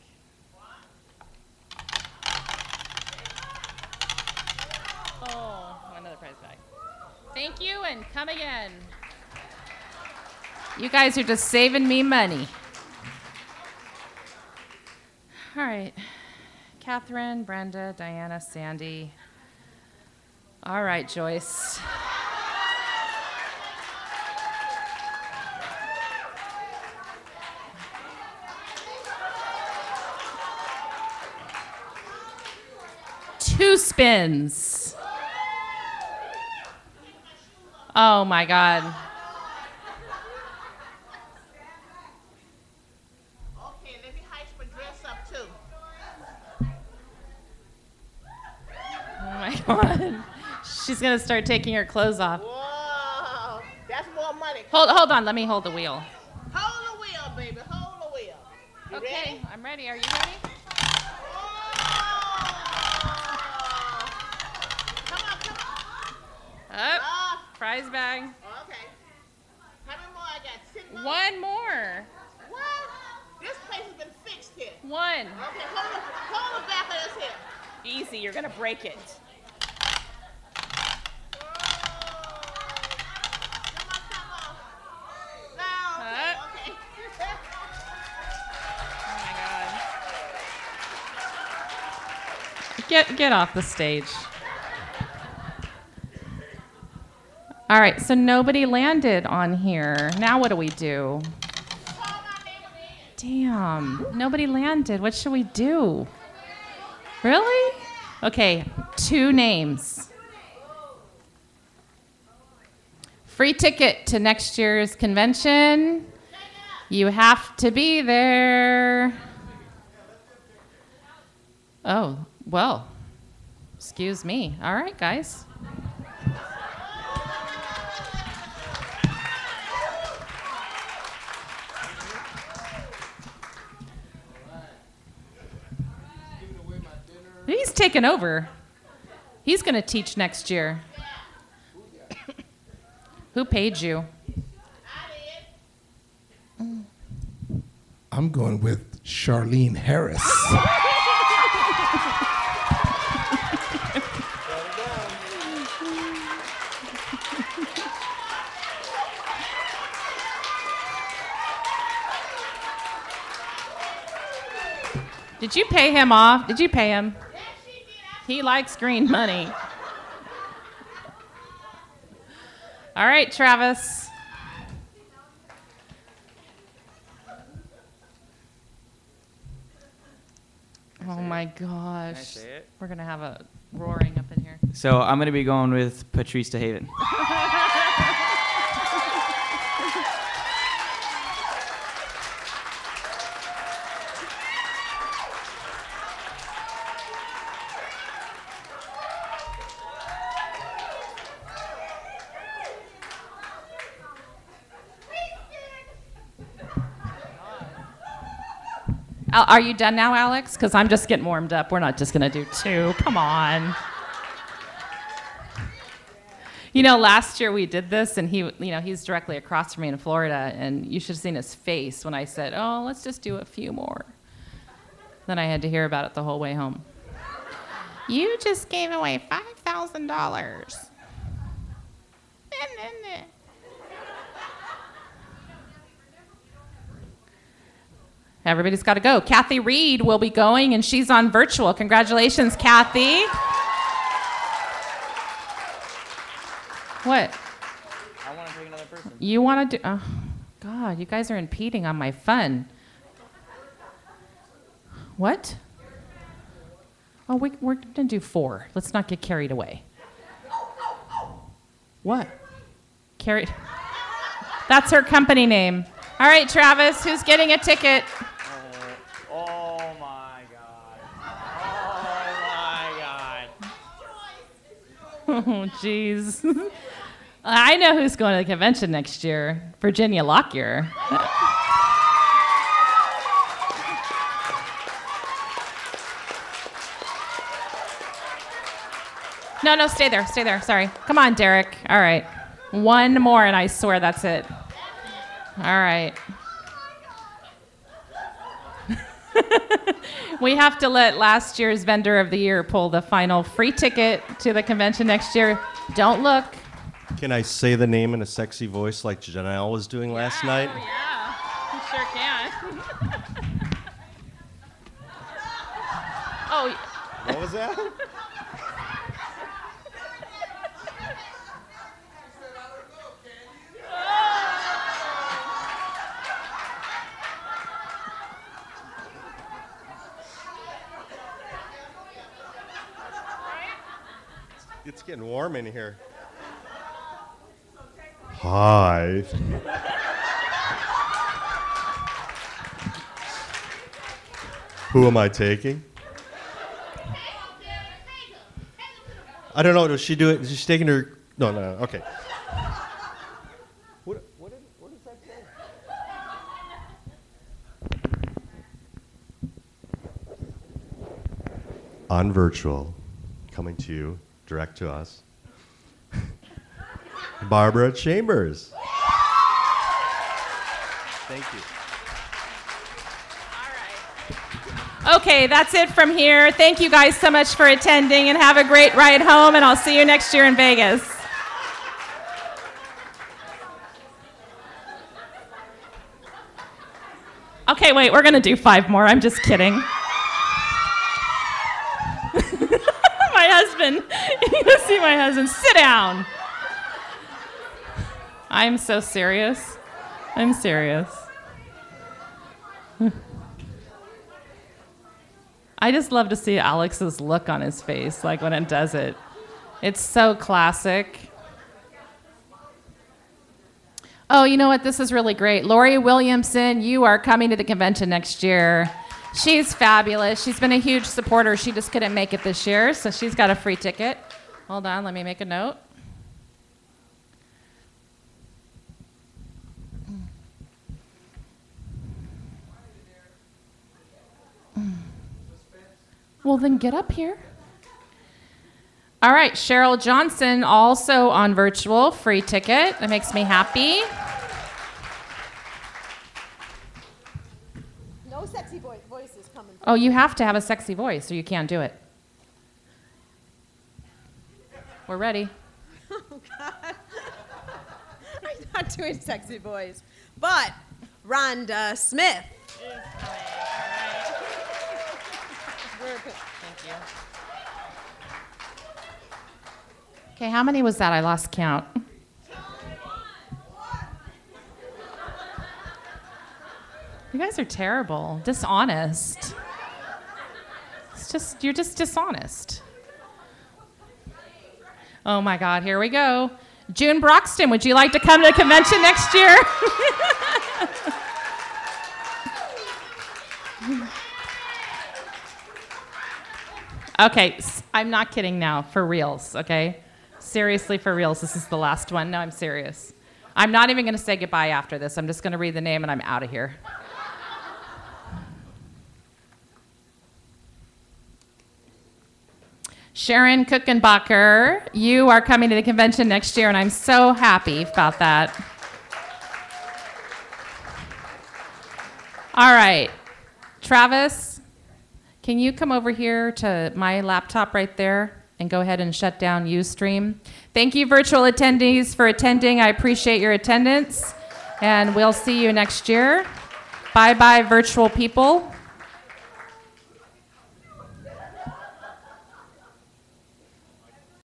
Oh, another prize bag. Thank you, and come again. You guys are just saving me money. All right. Catherine, Brenda, Diana, Sandy. All right, Joyce. Two spins. Oh my God. Okay, let me hike my dress up too. Oh my God. She's gonna start taking her clothes off. Whoa, that's more money. Hold on, let me hold the wheel. Hold the wheel, baby, hold the wheel. You Okay, ready? I'm ready. Are you ready? Up. Prize bag. Okay. How many more I got? 6 more? One more. What? This place has been fixed here. One. Okay, hold the back of this here. Easy, you're gonna break it. No, okay, okay. Oh my God. Get off the stage. All right, so nobody landed on here. Now what do we do? Damn, nobody landed. What should we do? Really? Okay, 2 names. Free ticket to next year's convention. You have to be there. Oh, well, excuse me. All right, guys. He's taking over. He's going to teach next year. Who paid you? I'm going with Charlene Harris. Did you pay him off? Did you pay him? He likes green money. All right, Travis. Oh my gosh. Can I say it? We're going to have a roaring up in here. So I'm going to be going with Patrice DeHaven. Are you done now, Alex? Because I'm just getting warmed up. We're not just going to do 2. Come on. You know, last year we did this, and he's directly across from me in Florida, and you should have seen his face when I said, oh, let's just do a few more. Then I had to hear about it the whole way home. You just gave away $5,000. Everybody's got to go. Kathy Reed will be going, and she's on virtual. Congratulations, Kathy. What? I want to take another person. You want to do? Oh, God, you guys are impeding on my fun. What? Oh, we're going to do 4. Let's not get carried away. What? Carried? That's her company name. All right, Travis, who's getting a ticket? Oh my God. Oh my God. Oh, jeez. I know who's going to the convention next year. Virginia Lockyer. No, stay there. Stay there. Sorry. Come on, Derek. All right. 1 more, and I swear that's it. All right. We have to let last year's vendor of the year pull the final free ticket to the convention next year. Don't look. Can I say the name in a sexy voice like Janelle was doing last night? Yeah, you sure can. Oh. What was that? It's getting warm in here. Hi. Who am I taking? I don't know. Does she do it? Is she taking her? No. Okay. What does that say? On virtual, coming to you, direct to us, Barbara Chambers. Thank you. Okay, that's it from here. Thank you guys so much for attending, and have a great ride home, and I'll see you next year in Vegas. Okay, wait, we're going to do 5 more. I'm just kidding. see my husband. Sit down. I'm so serious. I'm serious. I just love to see Alex's look on his face, like when it does it. It's so classic. Oh, you know what? This is really great. Lori Williamson, you are coming to the convention next year. She's fabulous. She's been a huge supporter. She just couldn't make it this year, so she's got a free ticket. Hold on, let me make a note. Well, then get up here. All right, Cheryl Johnson, also on virtual, free ticket. That makes me happy. No sexy voices coming. Oh, you have to have a sexy voice or you can't do it. We're ready. Oh, God. I'm not doing sexy voice. But Rhonda Smith. Thank you. Okay, how many was that? I lost count. You guys are terrible, dishonest. You're just dishonest. Oh my God, here we go. June Broxton, would you like to come to the convention next year? Okay, I'm not kidding now, for reals, okay? Seriously, for reals, this is the last one. No, I'm serious. I'm not even gonna say goodbye after this. I'm just gonna read the name and I'm out of here. Sharon Kuchenbacher, you are coming to the convention next year and I'm so happy about that. All right, Travis, can you come over here to my laptop right there and go ahead and shut down Ustream? Thank you, virtual attendees, for attending. I appreciate your attendance, and we'll see you next year. Bye-bye, virtual people.